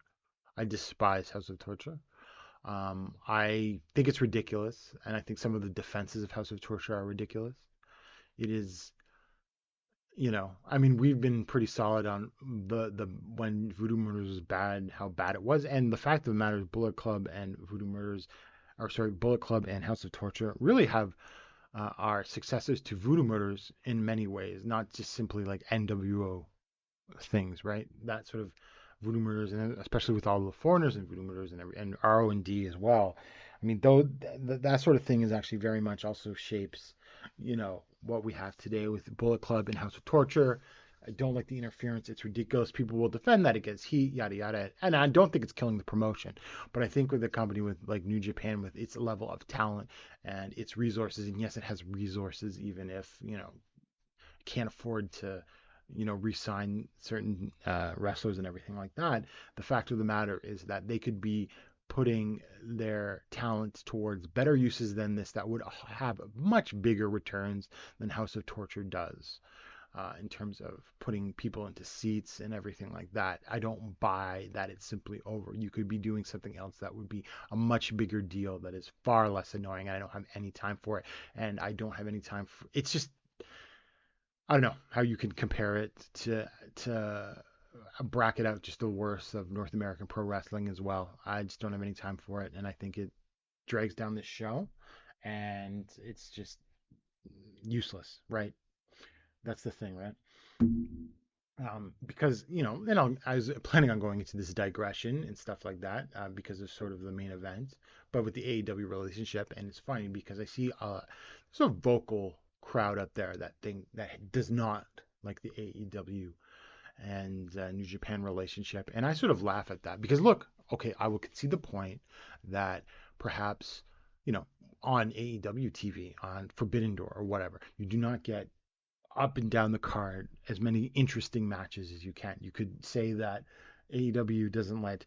I despise House of Torture. I think it's ridiculous, and I think some of the defenses of House of Torture are ridiculous. It is, we've been pretty solid on the when Voodoo Murders was bad, how bad it was, and the fact of the matter is Bullet Club and Bullet Club and House of Torture really have are successors to Voodoo Murders in many ways, not just simply like NWO things, right? That sort of Voodoo Murders, and especially with all the foreigners and Voodoo Murders and RO&D as well. I mean, though that sort of thing is actually very much also shapes, what we have today with Bullet Club and House of Torture. I don't like the interference. It's ridiculous. People will defend that against heat, yada, yada. And I don't think it's killing the promotion. But I think with a company with like New Japan, with its level of talent and its resources, and yes, it has resources, even if, can't afford to, re-sign certain wrestlers and everything like that. The fact of the matter is that they could be putting their talents towards better uses than this that would have much bigger returns than House of Torture does. In terms of putting people into seats and everything like that. I don't buy that it's simply over. You could be doing something else that would be a much bigger deal that is far less annoying, and I don't have any time for it. And I don't have any time for it's just, I don't know how you can compare it to bracket out just the worst of North American pro wrestling as well. I just don't have any time for it, and I think it drags down this show, and it's just useless, right? That's the thing, right? Because, I was planning on going into this digression and stuff like that because of sort of the main event, but with the AEW relationship, and it's funny because I see a sort of vocal crowd up there that does not like the AEW and New Japan relationship, and I sort of laugh at that because look, okay, I will concede the point that perhaps, on AEW TV, on Forbidden Door or whatever, you do not get up and down the card as many interesting matches as you can. You could say that AEW doesn't let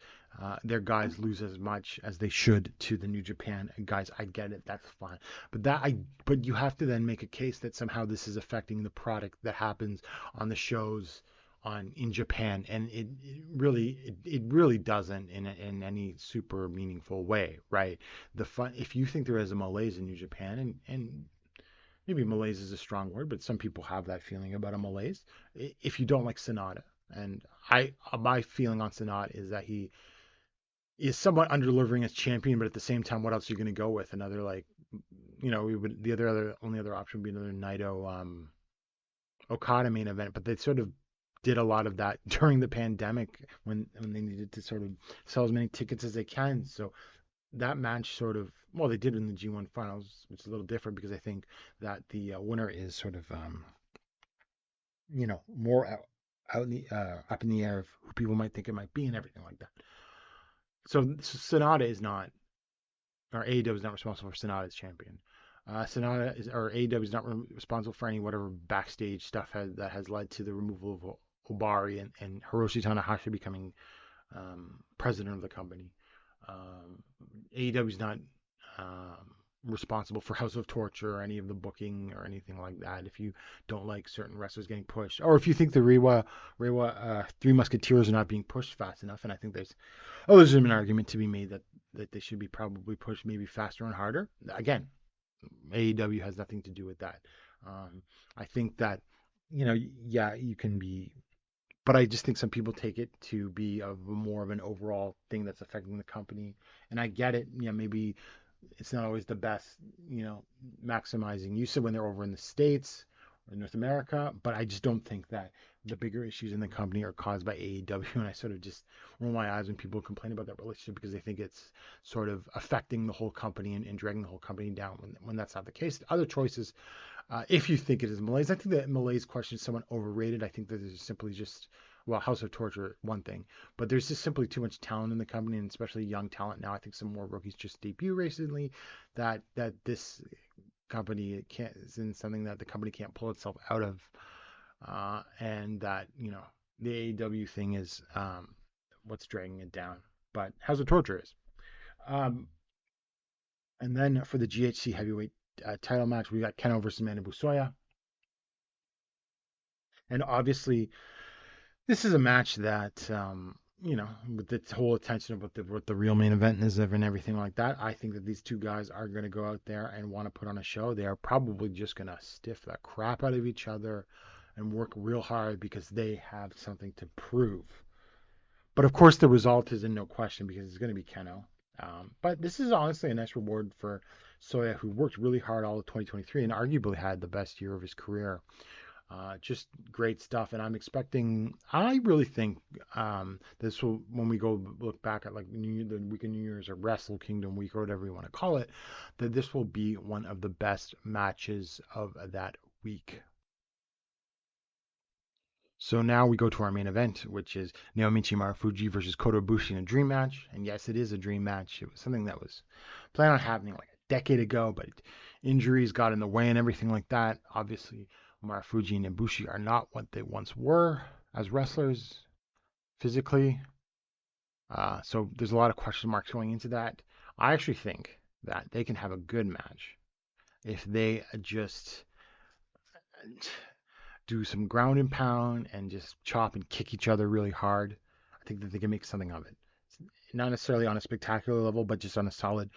their guys lose as much as they should to the New Japan guys. I get it, that's fine. But you have to then make a case that somehow this is affecting the product that happens on the shows in Japan, and it really doesn't in any super meaningful way, right? If you think there is a malaise in New Japan, and maybe malaise is a strong word, but some people have that feeling about a malaise. If you don't like Sonata, and my feeling on Sonata is that he is somewhat under-delivering as champion, but at the same time, what else are you going to go with? Another only other option would be another Naito Okada main event, but they sort of did a lot of that during the pandemic when they needed to sort of sell as many tickets as they can. So that match they did in the G1 finals, which is a little different because I think that the winner is sort of, more up in the air of who people might think it might be and everything like that. So Sonata is not, or AEW is not responsible for Sonata as champion. AEW is not responsible for any whatever backstage stuff that has led to the removal of Obari and Hiroshi Tanahashi becoming president of the company. AEW is not responsible for House of Torture or any of the booking or anything like that. If you don't like certain wrestlers getting pushed, or if you think the Reiwa Three Musketeers are not being pushed fast enough, and I think there's an argument to be made that they should be probably pushed maybe faster and harder. Again, AEW has nothing to do with that. I think that, you can be, but I just think some people take it to be more of an overall thing that's affecting the company. And I get it. Maybe it's not always the best, maximizing use of when they're over in the States or North America. But I just don't think that the bigger issues in the company are caused by AEW. And I sort of just roll my eyes when people complain about that relationship because they think it's sort of affecting the whole company and dragging the whole company down when that's not the case. Other choices, if you think it is malaise, I think that malaise question is somewhat overrated. I think that there's simply just, House of Torture, one thing, but there's just simply too much talent in the company, and especially young talent now. I think some more rookies just debuted recently that this company isn't something that the company can't pull itself out of, and that, the AEW thing is what's dragging it down. But House of Torture is. And then for the GHC heavyweight title match, we got Keno versus Manabu Soya. And obviously, this is a match that, with the whole attention of what the real main event is and everything like that, I think that these two guys are going to go out there and want to put on a show. They are probably just going to stiff the crap out of each other and work real hard because they have something to prove. But of course, the result is in no question because it's going to be Keno. But this is honestly a nice reward for Soya, who worked really hard all of 2023 and arguably had the best year of his career. Just great stuff, and I really think this will, when we go look back at like the week of New Year's or Wrestle Kingdom week or whatever you want to call it, that this will be one of the best matches of that week. So now we go to our main event, which is Naomichi Marufuji versus Kota Ibushi in a dream match. And yes, it is a dream match. It was something that was planned on happening like a decade ago, but injuries got in the way and everything like that. Obviously, Marufuji and Ibushi are not what they once were as wrestlers physically. So there's a lot of question marks going into that. I actually think that they can have a good match if they just do some ground and pound and just chop and kick each other really hard. I think that they can make something of it. Not necessarily on a spectacular level, but just on a solid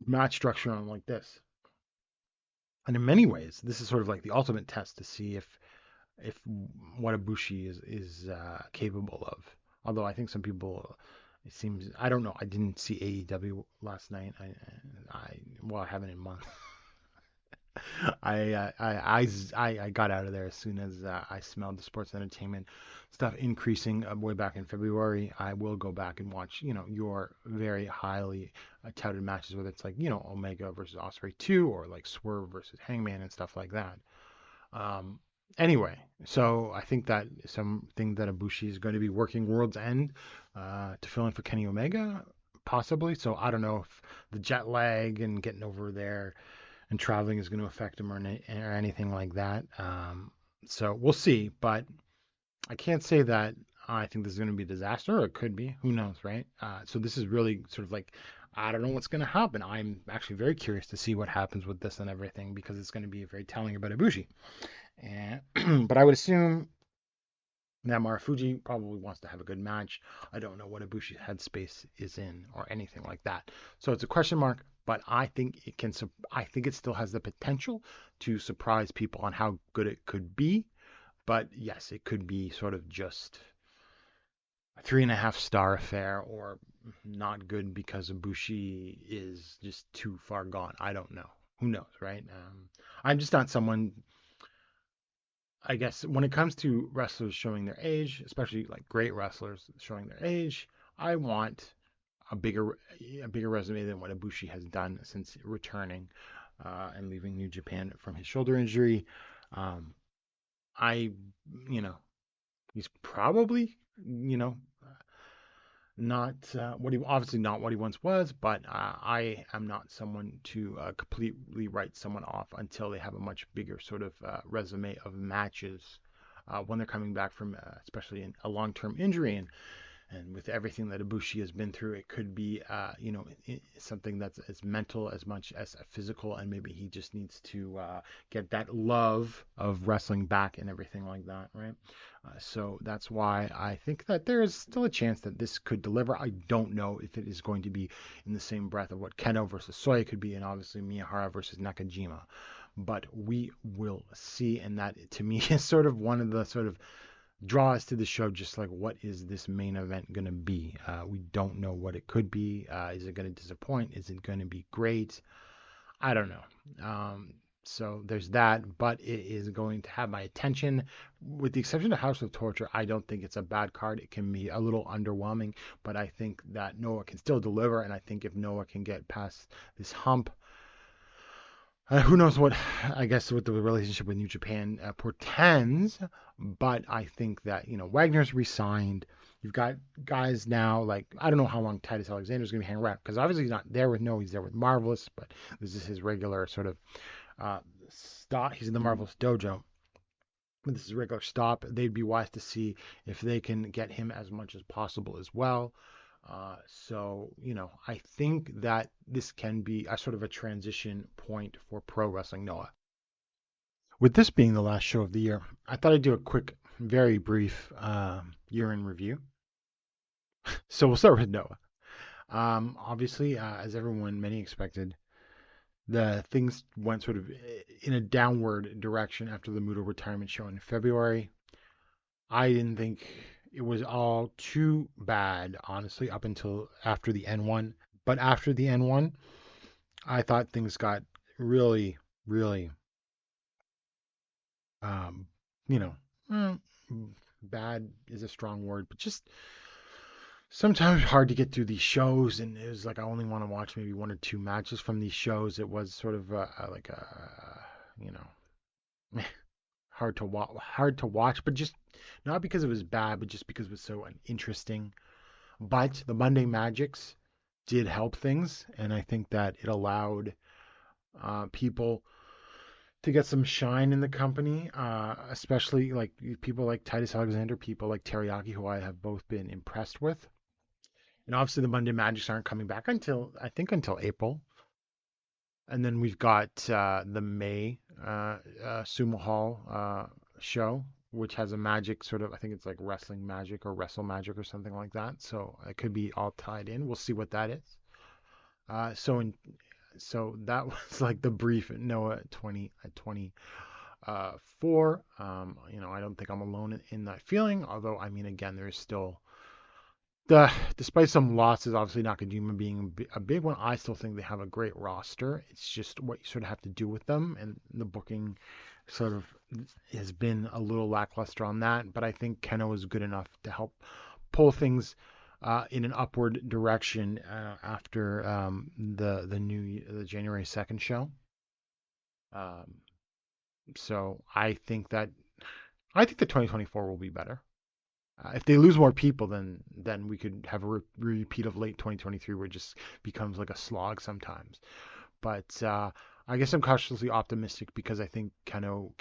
match structure like this. And in many ways, this is sort of like the ultimate test to see if if what Ibushi is capable of. Although I think some people, it seems, I don't know. I didn't see AEW last night. I haven't in months. I got out of there as soon as I smelled the sports entertainment stuff increasing way back in February. I will go back and watch, your very highly touted matches, whether it's like, Omega versus Ospreay 2 or like Swerve versus Hangman and stuff like that. Anyway, so I think that something that Ibushi is going to be working World's End to fill in for Kenny Omega, possibly. So I don't know if the jet lag and getting over there and traveling is going to affect him or anything like that. So we'll see, but I can't say that I think this is going to be a disaster, or it could be. Who knows, right? So this is really sort of like, I don't know what's going to happen. I'm actually very curious to see what happens with this and everything, because it's going to be very telling about Ibushi. But I would assume that Marufuji probably wants to have a good match. I don't know what Ibushi's headspace is in or anything like that. So it's a question mark, but I think it still has the potential to surprise people on how good it could be. But yes, it could be sort of just a 3.5-star affair, or not good because Ibushi is just too far gone. I don't know. Who knows, right? I'm just not someone, I guess, when it comes to wrestlers showing their age, especially like great wrestlers showing their age, I want a bigger resume than what Ibushi has done since returning and leaving New Japan from his shoulder injury. He's probably, not obviously not what he once was, but I am not someone to completely write someone off until they have a much bigger sort of resume of matches when they're coming back from especially a long-term injury, and with everything that Ibushi has been through, it could be something that's as mental as much as physical, and maybe he just needs to get that love of wrestling back and everything like that, right? So that's why I think that there is still a chance that this could deliver. I don't know if it is going to be in the same breath of what Keno versus Soya could be, and obviously Miyahara versus Nakajima, but we will see. And that, to me, is sort of one of the sort of draws to the show, just like, what is this main event going to be? We don't know what it could be. Is it going to disappoint? Is it going to be great? I don't know. So there's that, but it is going to have my attention. With the exception of House of Torture, I don't think it's a bad card. It can be a little underwhelming, but I think that Noah can still deliver, and I think if Noah can get past this hump, who knows what, I guess, what the relationship with New Japan portends, but I think that, Wagner's re-signed. You've got guys now, like, I don't know how long Titus Alexander's going to be hanging around, because obviously he's not there with Noah, he's there with Marvelous, but this is his regular sort of stop. He's in the Marvelous dojo. But this is a regular stop. They'd be wise to see if they can get him as much as possible as well. So, I think that this can be a sort of a transition point for Pro Wrestling Noah. With this being the last show of the year, I thought I'd do a quick, very brief year in review. So we'll start with Noah. Obviously, as many expected, the things went sort of in a downward direction after the Muto retirement show in February. I didn't think it was all too bad, honestly, up until after the N1. But after the N1, I thought things got really, really, bad is a strong word, but just sometimes hard to get through these shows. And it was like, I only want to watch maybe one or two matches from these shows. It was sort of hard to watch, but just not because it was bad, but just because it was so uninteresting. But the Monday Magics did help things, and I think that it allowed people to get some shine in the company, especially like people like Titus Alexander, people like Teriyaki, who I have both been impressed with. And obviously the Monday Magics aren't coming back until April. And then we've got the May Sumo Hall show, which has a magic sort of, I think it's like wrestling magic or wrestle magic or something like that. So it could be all tied in. We'll see what that is. So that was like the brief Noah 2020. for. I don't think I'm alone in that feeling. Although, I mean, again, there's still despite some losses, obviously Nakajima being a big one, I still think they have a great roster. It's just what you sort of have to do with them, and the booking sort of has been a little lackluster on that. But I think Keno is good enough to help pull things in an upward direction after the January 2nd show. So I think that 2024 will be better. If they lose more people, then we could have a repeat of late 2023 where it just becomes like a slog sometimes. But I guess I'm cautiously optimistic because I think Keno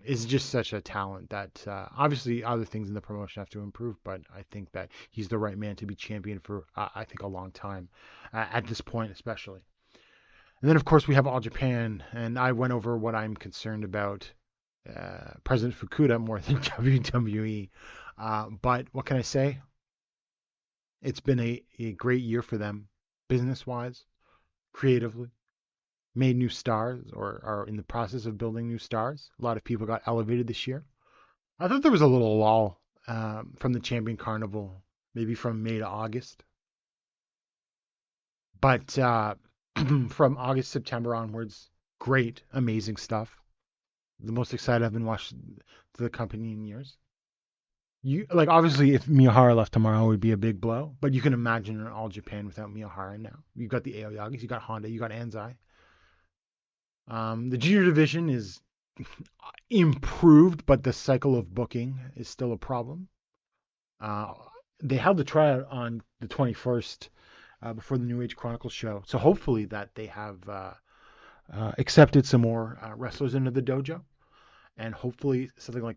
is just such a talent that obviously other things in the promotion have to improve, but I think that he's the right man to be champion for I think a long time at this point especially. And then of course we have All Japan, and I went over what I'm concerned about President Fukuda more than WWE. But what can I say? It's been a great year for them, business-wise, creatively. Made new stars, or are in the process of building new stars. A lot of people got elevated this year. I thought there was a little lull from the Champion Carnival, maybe from May to August. But from August, September onwards, great, amazing stuff. The most excited I've been watching the company in years. Obviously if Miyahara left tomorrow it would be a big blow, but you can imagine an All Japan without Miyahara now. You've got the Aoyagis, you got Honda, you got Anzai. The junior division is improved, but the cycle of booking is still a problem. They held the tryout on the 21st before the New Age Chronicles show, so hopefully that they have accepted some more wrestlers into the dojo, and hopefully something like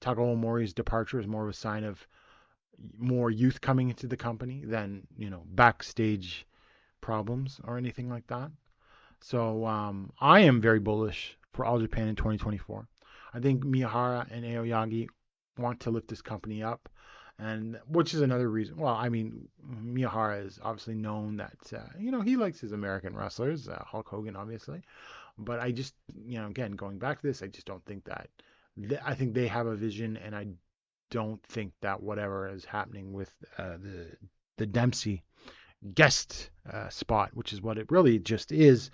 Taka Omori's departure is more of a sign of more youth coming into the company than, backstage problems or anything like that. So I am very bullish for All Japan in 2024. I think Miyahara and Aoyagi want to lift this company up, and which is another reason. Well, I mean, Miyahara is obviously known that, he likes his American wrestlers, Hulk Hogan, obviously. But I just, again, going back to this, I just don't think that. I think they have a vision, and I don't think that whatever is happening with the Dempsey guest spot, which is what it really just is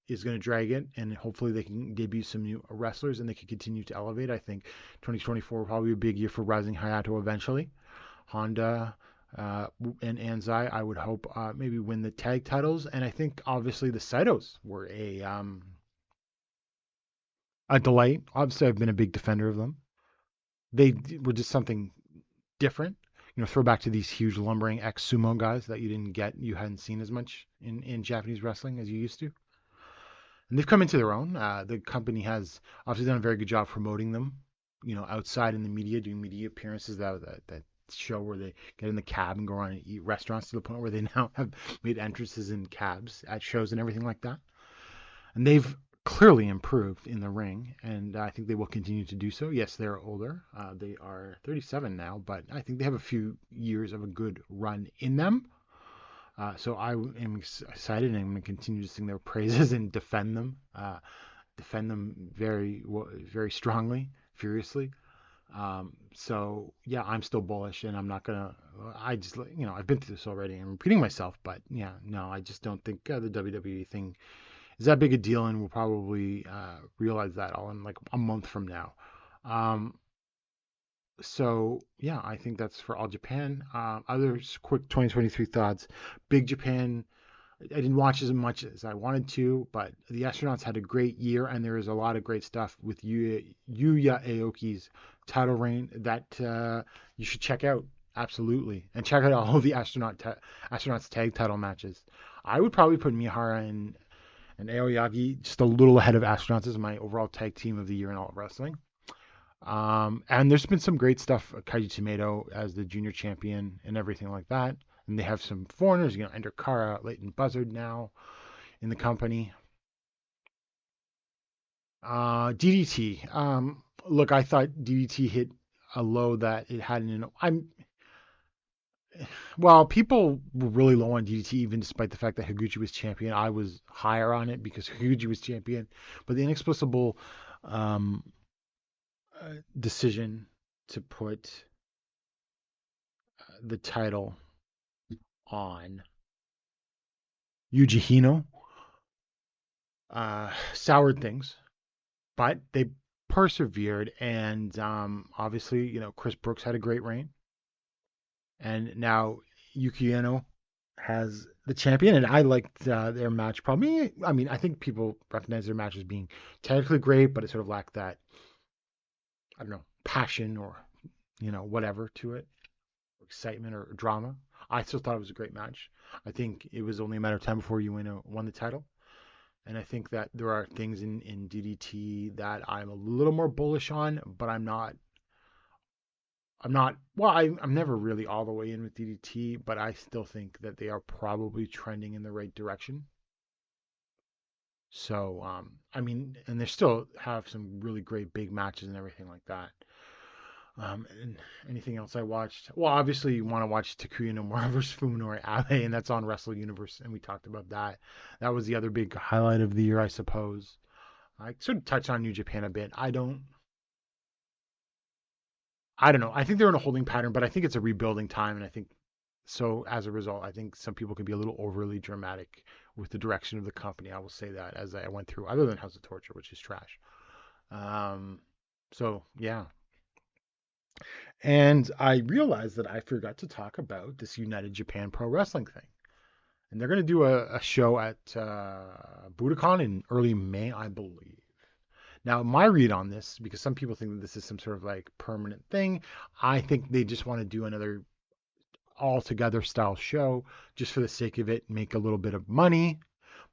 going to drag it, and hopefully they can debut some new wrestlers and they can continue to elevate. I think 2024 will probably be a big year for Rising Hayato eventually. Honda and Anzai, I would hope, maybe win the tag titles, and I think obviously the Saitos were a delight. Obviously, I've been a big defender of them. They were just something different. Throw back to these huge lumbering ex-sumo guys that you hadn't seen as much in Japanese wrestling as you used to. And they've come into their own. The company has obviously done a very good job promoting them, outside in the media, doing media appearances, that show where they get in the cab and go around and eat restaurants, to the point where they now have made entrances in cabs at shows and everything like that. And they've clearly improved in the ring, and I think they will continue to do so. Yes, they're older. They are 37 now, but I think they have a few years of a good run in them. So I am excited, and I'm going to continue to sing their praises and defend them very, very strongly, furiously. So yeah, I'm still bullish, and I'm not gonna. I just, I've been through this already. I'm repeating myself, but yeah, no, I just don't think the WWE thing is that big a deal, and we'll probably realize that all in like a month from now. So yeah, I think that's for All Japan. Other quick 2023 thoughts. Big Japan, I didn't watch as much as I wanted to, but the Astronauts had a great year, and there is a lot of great stuff with Yuya Aoki's title reign that you should check out. Absolutely. And check out all of the Astronauts tag title matches. I would probably put Miyahara and Aoyagi just a little ahead of Astronauts as my overall tag team of the year in all of wrestling. And there's been some great stuff. Kaiji Tomato as the junior champion and everything like that. And they have some foreigners, Ender Kara, Leighton Buzzard now in the company. DDT. Look, I thought DDT hit a low that it hadn't. Well, people were really low on DDT, even despite the fact that Higuchi was champion. I was higher on it because Higuchi was champion. But the inexplicable decision to put the title on Yuji Hino soured things, but they persevered, and obviously, Chris Brooks had a great reign, and now Yuki Ueno has the champion, and I liked their match. Probably, I mean, I think people recognize their match as being technically great, but it sort of lacked that, I don't know, passion or whatever to it, excitement or drama. I still thought it was a great match. I think it was only a matter of time before Ueno won the title. And I think that there are things in DDT that I'm a little more bullish on, but I'm never really all the way in with DDT, but I still think that they are probably trending in the right direction. So, I mean, and they still have some really great big matches and everything like that. And anything else I watched? Well, obviously you want to watch Takuya Nomura versus Fuminori Abe, and that's on Wrestle Universe, and we talked about that. That was the other big highlight of the year, I suppose. I sort of touched on New Japan a bit. I don't know. I think they're in a holding pattern, but I think it's a rebuilding time, and I think so as a result, I think some people could be a little overly dramatic with the direction of the company. I will say that as I went through, other than House of Torture, which is trash. So yeah. And I realized that I forgot to talk about this United Japan Pro Wrestling thing. And they're going to do a show at Budokan in early May, I believe. Now, my read on this, because some people think that this is some sort of like permanent thing, I think they just want to do another all-together style show just for the sake of it, make a little bit of money.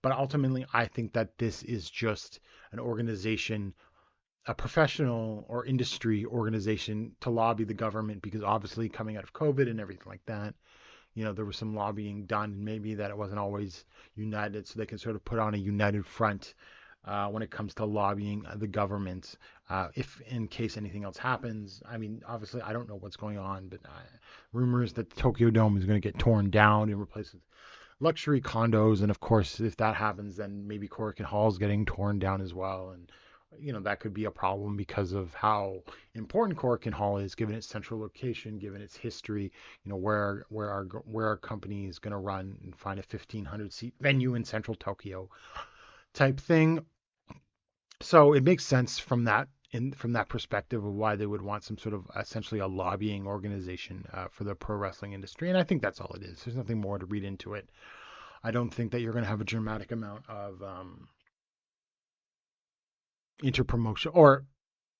But ultimately, I think that this is just an organization, a professional or industry organization to lobby the government, because obviously coming out of COVID and everything like that, there was some lobbying done, and maybe that it wasn't always united, so they can sort of put on a united front when it comes to lobbying the government, if in case anything else happens. I mean, obviously I don't know what's going on, but rumors that the Tokyo Dome is going to get torn down and replaced with luxury condos, and of course if that happens, then maybe Korakuen Hall is getting torn down as well, and that could be a problem because of how important Korakuen Hall is, given its central location, given its history, where our company is going to run and find a 1,500 seat venue in central Tokyo type thing. So it makes sense from that perspective of why they would want some sort of essentially a lobbying organization for the pro wrestling industry. And I think that's all it is. There's nothing more to read into it. I don't think that you're going to have a dramatic amount of interpromotion, or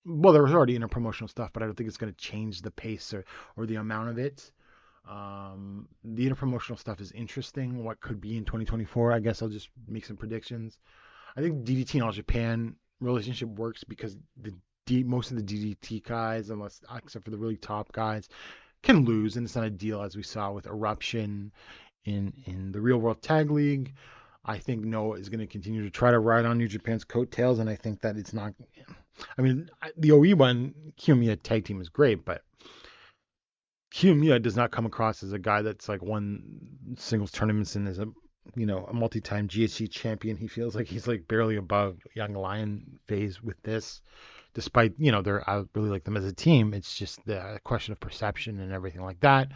there was already interpromotional stuff, but I don't think it's going to change the pace or the amount of it. The interpromotional stuff is interesting. What could be in 2024? I guess I'll just make some predictions. I think DDT and All Japan relationship works because most of the DDT guys, except for the really top guys, can lose, and it's not a deal as we saw with Eruption in the Real World Tag League. I think Noah is going to continue to try to ride on New Japan's coattails, and I think that it's not. I mean, the OE one, Kiyomiya tag team is great, but Kiyomiya does not come across as a guy that's like won singles tournaments and is a multi-time GHC champion. He feels like he's like barely above Young Lion phase with this, despite I really like them as a team. It's just the question of perception and everything like that.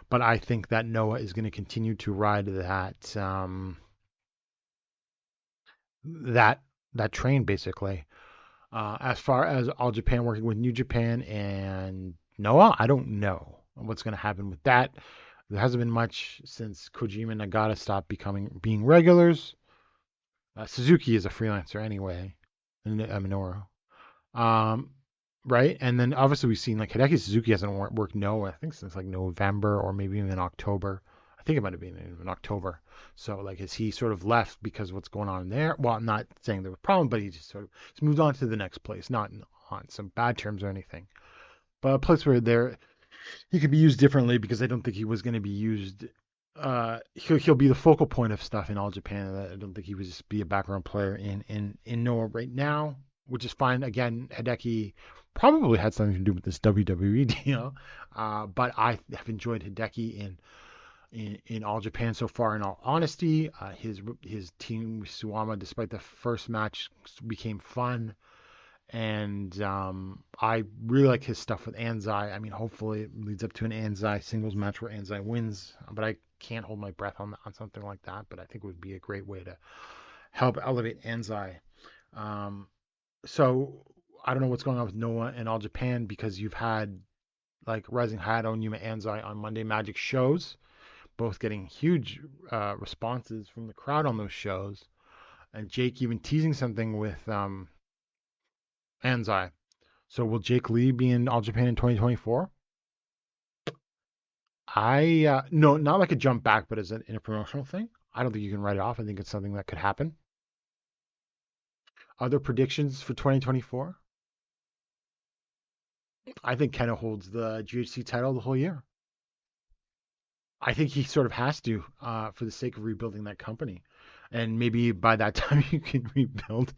But I think that Noah is going to continue to ride that train, basically. As far as All Japan working with New Japan and Noah, I don't know what's going to happen with that. There hasn't been much since Kojima and Nagata stopped being regulars. Suzuki is a freelancer anyway, and Minoru. Right? And then obviously we've seen like Hideki Suzuki hasn't worked Noah, I think, since like November or maybe even October. I think it might have been in October. So like, is he sort of left because of what's going on there? Well, I'm not saying there was a problem, but he just sort of moved on to the next place, not on some bad terms or anything, but a place where he could be used differently, because I don't think he was going to be used. He'll be the focal point of stuff in All Japan. I don't think he would just be a background player in Noah right now, which is fine. Again, Hideki probably had something to do with this WWE deal, but I have enjoyed Hideki in All Japan so far. In all honesty, his team with Suwama, despite the first match, became fun, And I really like his stuff with Anzai. I mean, hopefully it leads up to an Anzai singles match where Anzai wins, but I can't hold my breath on something like that. But I think it would be a great way to help elevate Anzai. So I don't know what's going on with Noah and All Japan, because you've had like Rising Hayato and Yuma Anzai on Monday Magic shows, both getting huge responses from the crowd on those shows, and Jake even teasing something with Anzai. So will Jake Lee be in All Japan in 2024? No, not like a jump back, but as an interpromotional thing. I don't think you can write it off. I think it's something that could happen. Other predictions for 2024? I think Keno holds the GHC title the whole year. I think he sort of has to, for the sake of rebuilding that company. And maybe by that time you can rebuild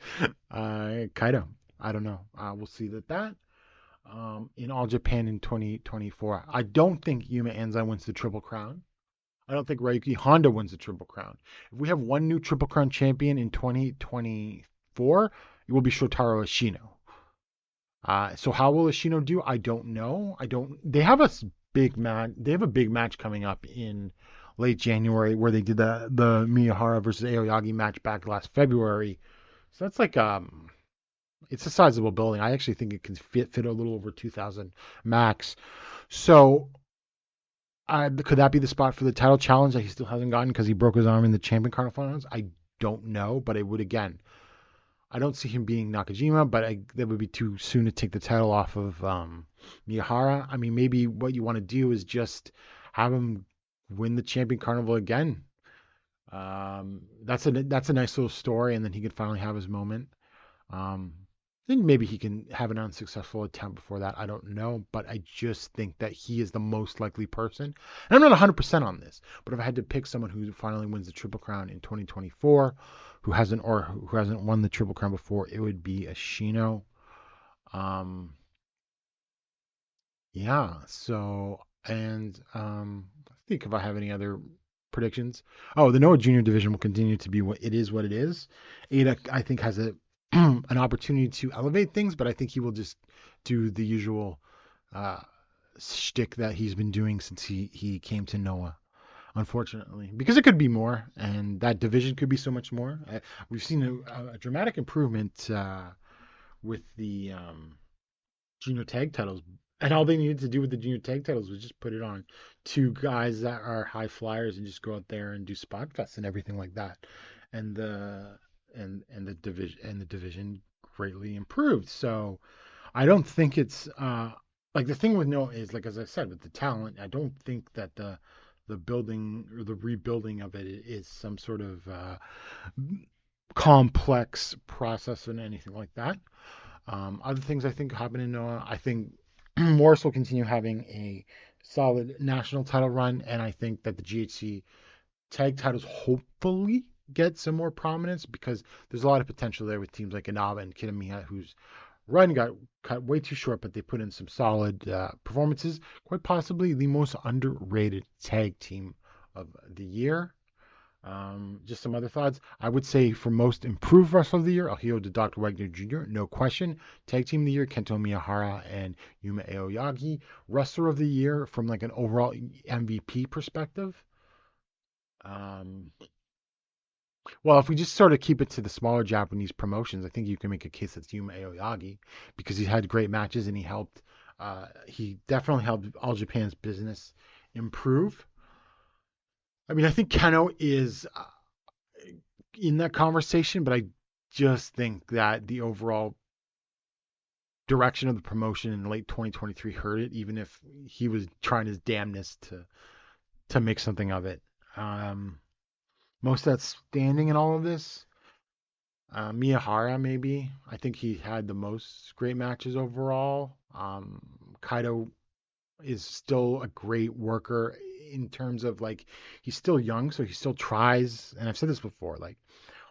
Kaito. I don't know. We'll see that. In All Japan in 2024. I don't think Yuma Anzai wins the Triple Crown. I don't think Ryuki Honda wins the Triple Crown. If we have one new Triple Crown champion in 2024, it will be Shotaro Ashino. So how will Ashino do? I don't know. They have a big match. They have a big match coming up in late January where they did the Miyahara versus Aoyagi match back last February. So that's like it's a sizable building. I actually think it can fit a little over 2,000 max. So could that be the spot for the title challenge that he still hasn't gotten because he broke his arm in the Champion Card Finals? I don't know, but it would again. I don't see him being Nakajima, but that would be too soon to take the title off of Miyahara. I mean, maybe what you want to do is just have him win the Champion Carnival again. That's a nice little story, and then he could finally have his moment. Then maybe he can have an unsuccessful attempt before that. I don't know, but I just think that he is the most likely person. And I'm not 100% on this, but if I had to pick someone who finally wins the Triple Crown in 2024, who hasn't won the Triple Crown before, it would be Ashino. Yeah. So, and I think if I have any other predictions, the Noah Junior division will continue to be what it is. Ada, I think, has an opportunity to elevate things, but I think he will just do the usual shtick that he's been doing since he came to Noah, unfortunately, because it could be more, and that division could be so much more. We've seen a dramatic improvement with the junior tag titles, and all they needed to do with the junior tag titles was just put it on two guys that are high flyers and just go out there and do spot fests and everything like that, and the division greatly improved. So I don't think it's like the thing with Noah is, like, as I said, with the talent, I don't think that the building or the rebuilding of it is some sort of complex process and anything like that. Other things I think happen in Noah, I think Morris will continue having a solid national title run, and I think that the GHC tag titles hopefully get some more prominence, because there's a lot of potential there with teams like Inaba and Kitamiya, whose run got cut way too short, but they put in some solid performances. Quite possibly the most underrated tag team of the year. Just some other thoughts. I would say for most improved wrestler of the year, I'll yield to Dr. Wagner Jr., no question. Tag team of the year, Kento Miyahara and Yuma Aoyagi. Wrestler of the year from like an overall MVP perspective. Well, if we just sort of keep it to the smaller Japanese promotions, I think you can make a case that's Yuma Aoyagi, because he's had great matches and he definitely helped All Japan's business improve. I mean, I think Keno is in that conversation, but I just think that the overall direction of the promotion in late 2023 hurt it, even if he was trying his damnedest to make something of it. Most outstanding in all of this, Miyahara maybe. I think he had the most great matches overall. Kaito is still a great worker in terms of, like, he's still young, so he still tries. And I've said this before, like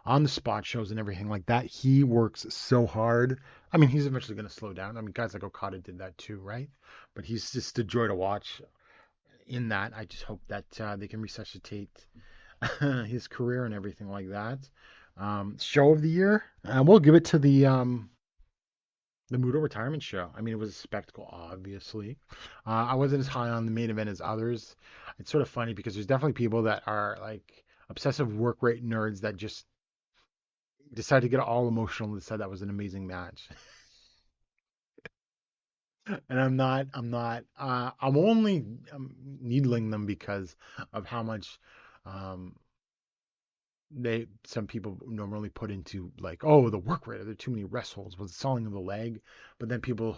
on the spot shows and everything like that, he works so hard. I mean, he's eventually going to slow down. I mean, guys like Okada did that too, right? But he's just a joy to watch in that. I just hope that they can resuscitate his career and everything like that. Show of the year, we'll give it to the The Muto retirement show. I mean, it was a spectacle, obviously. I wasn't as high on the main event as others. It's sort of funny because there's definitely people that are like obsessive work rate nerds that just decide to get all emotional and decide that was an amazing match. And I'm only needling them because of how much um, some people normally put into like, oh, the work rate, there are too many rest holds, was the selling of the leg. But then people,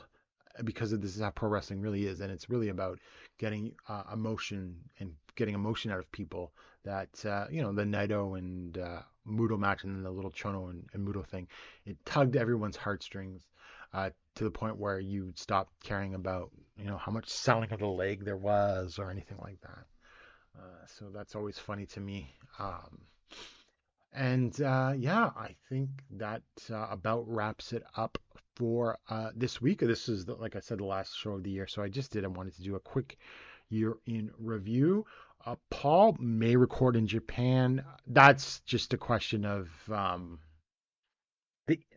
because of this is how pro wrestling really is, and it's really about getting emotion and getting emotion out of people. That the Naito and Muto match, and then the little Chono and Muto thing, it tugged everyone's heartstrings to the point where you stop caring about how much selling of the leg there was or anything like that. So that's always funny to me. And yeah, I think that about wraps it up for this week. This is, like I said, the last show of the year. So I wanted to do a quick year in review. Paul may record in Japan. That's just a question of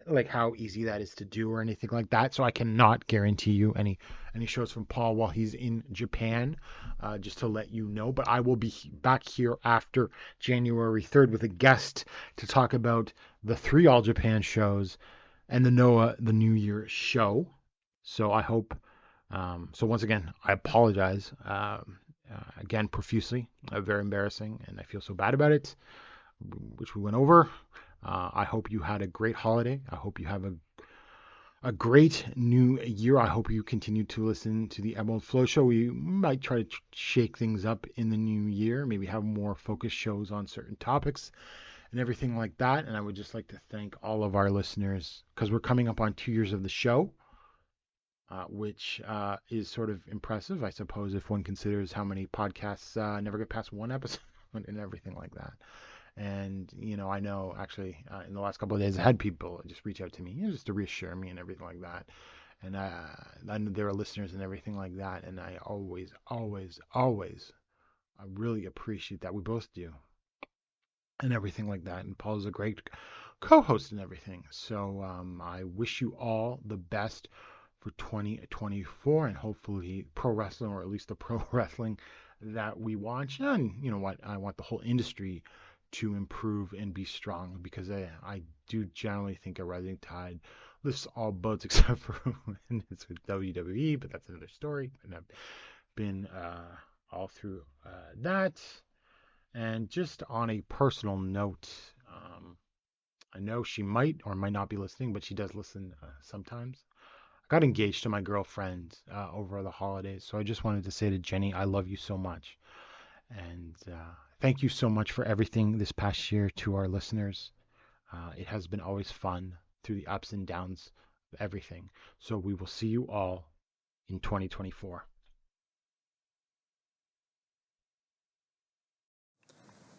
like how easy that is to do or anything like that. So I cannot guarantee you any shows from Paul while he's in Japan, just to let you know. But I will be back here after January 3rd with a guest to talk about the 3 All Japan shows and the NOAH the New Year show. So I hope. So once again, I apologize again profusely. Very embarrassing, and I feel so bad about it, which we went over. I hope you had a great holiday. I hope you have a great new year. I hope you continue to listen to the Emerald Flow Show. We might try to shake things up in the new year, maybe have more focused shows on certain topics and everything like that. And I would just like to thank all of our listeners because we're coming up on 2 years of the show, which is sort of impressive, I suppose, if one considers how many podcasts never get past one episode and everything like that. And, I know actually in the last couple of days, I had people just reach out to me, just to reassure me and everything like that. And I know there are listeners and everything like that. And I always, always, always, I really appreciate that. We both do. And everything like that. And Paul's a great co-host and everything. So I wish you all the best for 2024 and hopefully pro wrestling, or at least the pro wrestling that we watch. And you know what? I want the whole industry to improve and be strong, because I do generally think a rising tide lifts all boats except for when it's with WWE, but that's another story. And I've been all through that. And just on a personal note, I know she might or might not be listening, but she does listen sometimes. I got engaged to my girlfriend over the holidays, so I just wanted to say to Jenny, I love you so much. And thank you so much for everything this past year to our listeners. It has been always fun through the ups and downs of everything. So we will see you all in 2024.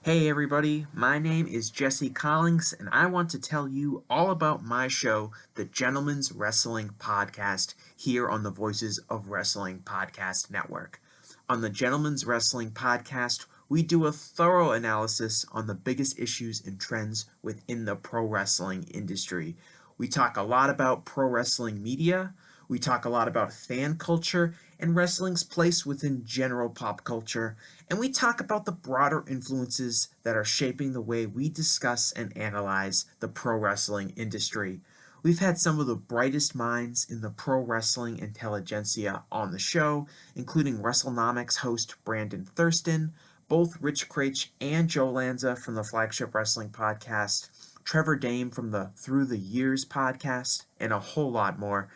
Hey everybody, my name is Jesse Collins, and I want to tell you all about my show, the Gentleman's Wrestling Podcast, here on the Voices of Wrestling Podcast Network. On the Gentleman's Wrestling Podcast, we do a thorough analysis on the biggest issues and trends within the pro wrestling industry. We talk a lot about pro wrestling media, we talk a lot about fan culture and wrestling's place within general pop culture, and we talk about the broader influences that are shaping the way we discuss and analyze the pro wrestling industry. We've had some of the brightest minds in the pro wrestling intelligentsia on the show, including WrestleNomics host Brandon Thurston, both Rich Craich and Joe Lanza from the Flagship Wrestling Podcast, Trevor Dame from the Through the Years podcast, and a whole lot more.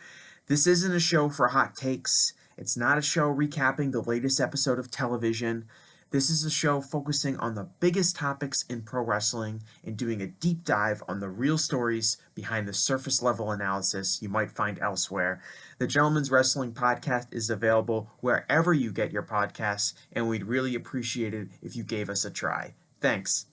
This isn't a show for hot takes. It's not a show recapping the latest episode of television. This is a show focusing on the biggest topics in pro wrestling and doing a deep dive on the real stories behind the surface level analysis you might find elsewhere. The Gentleman's Wrestling Podcast is available wherever you get your podcasts, and we'd really appreciate it if you gave us a try. Thanks.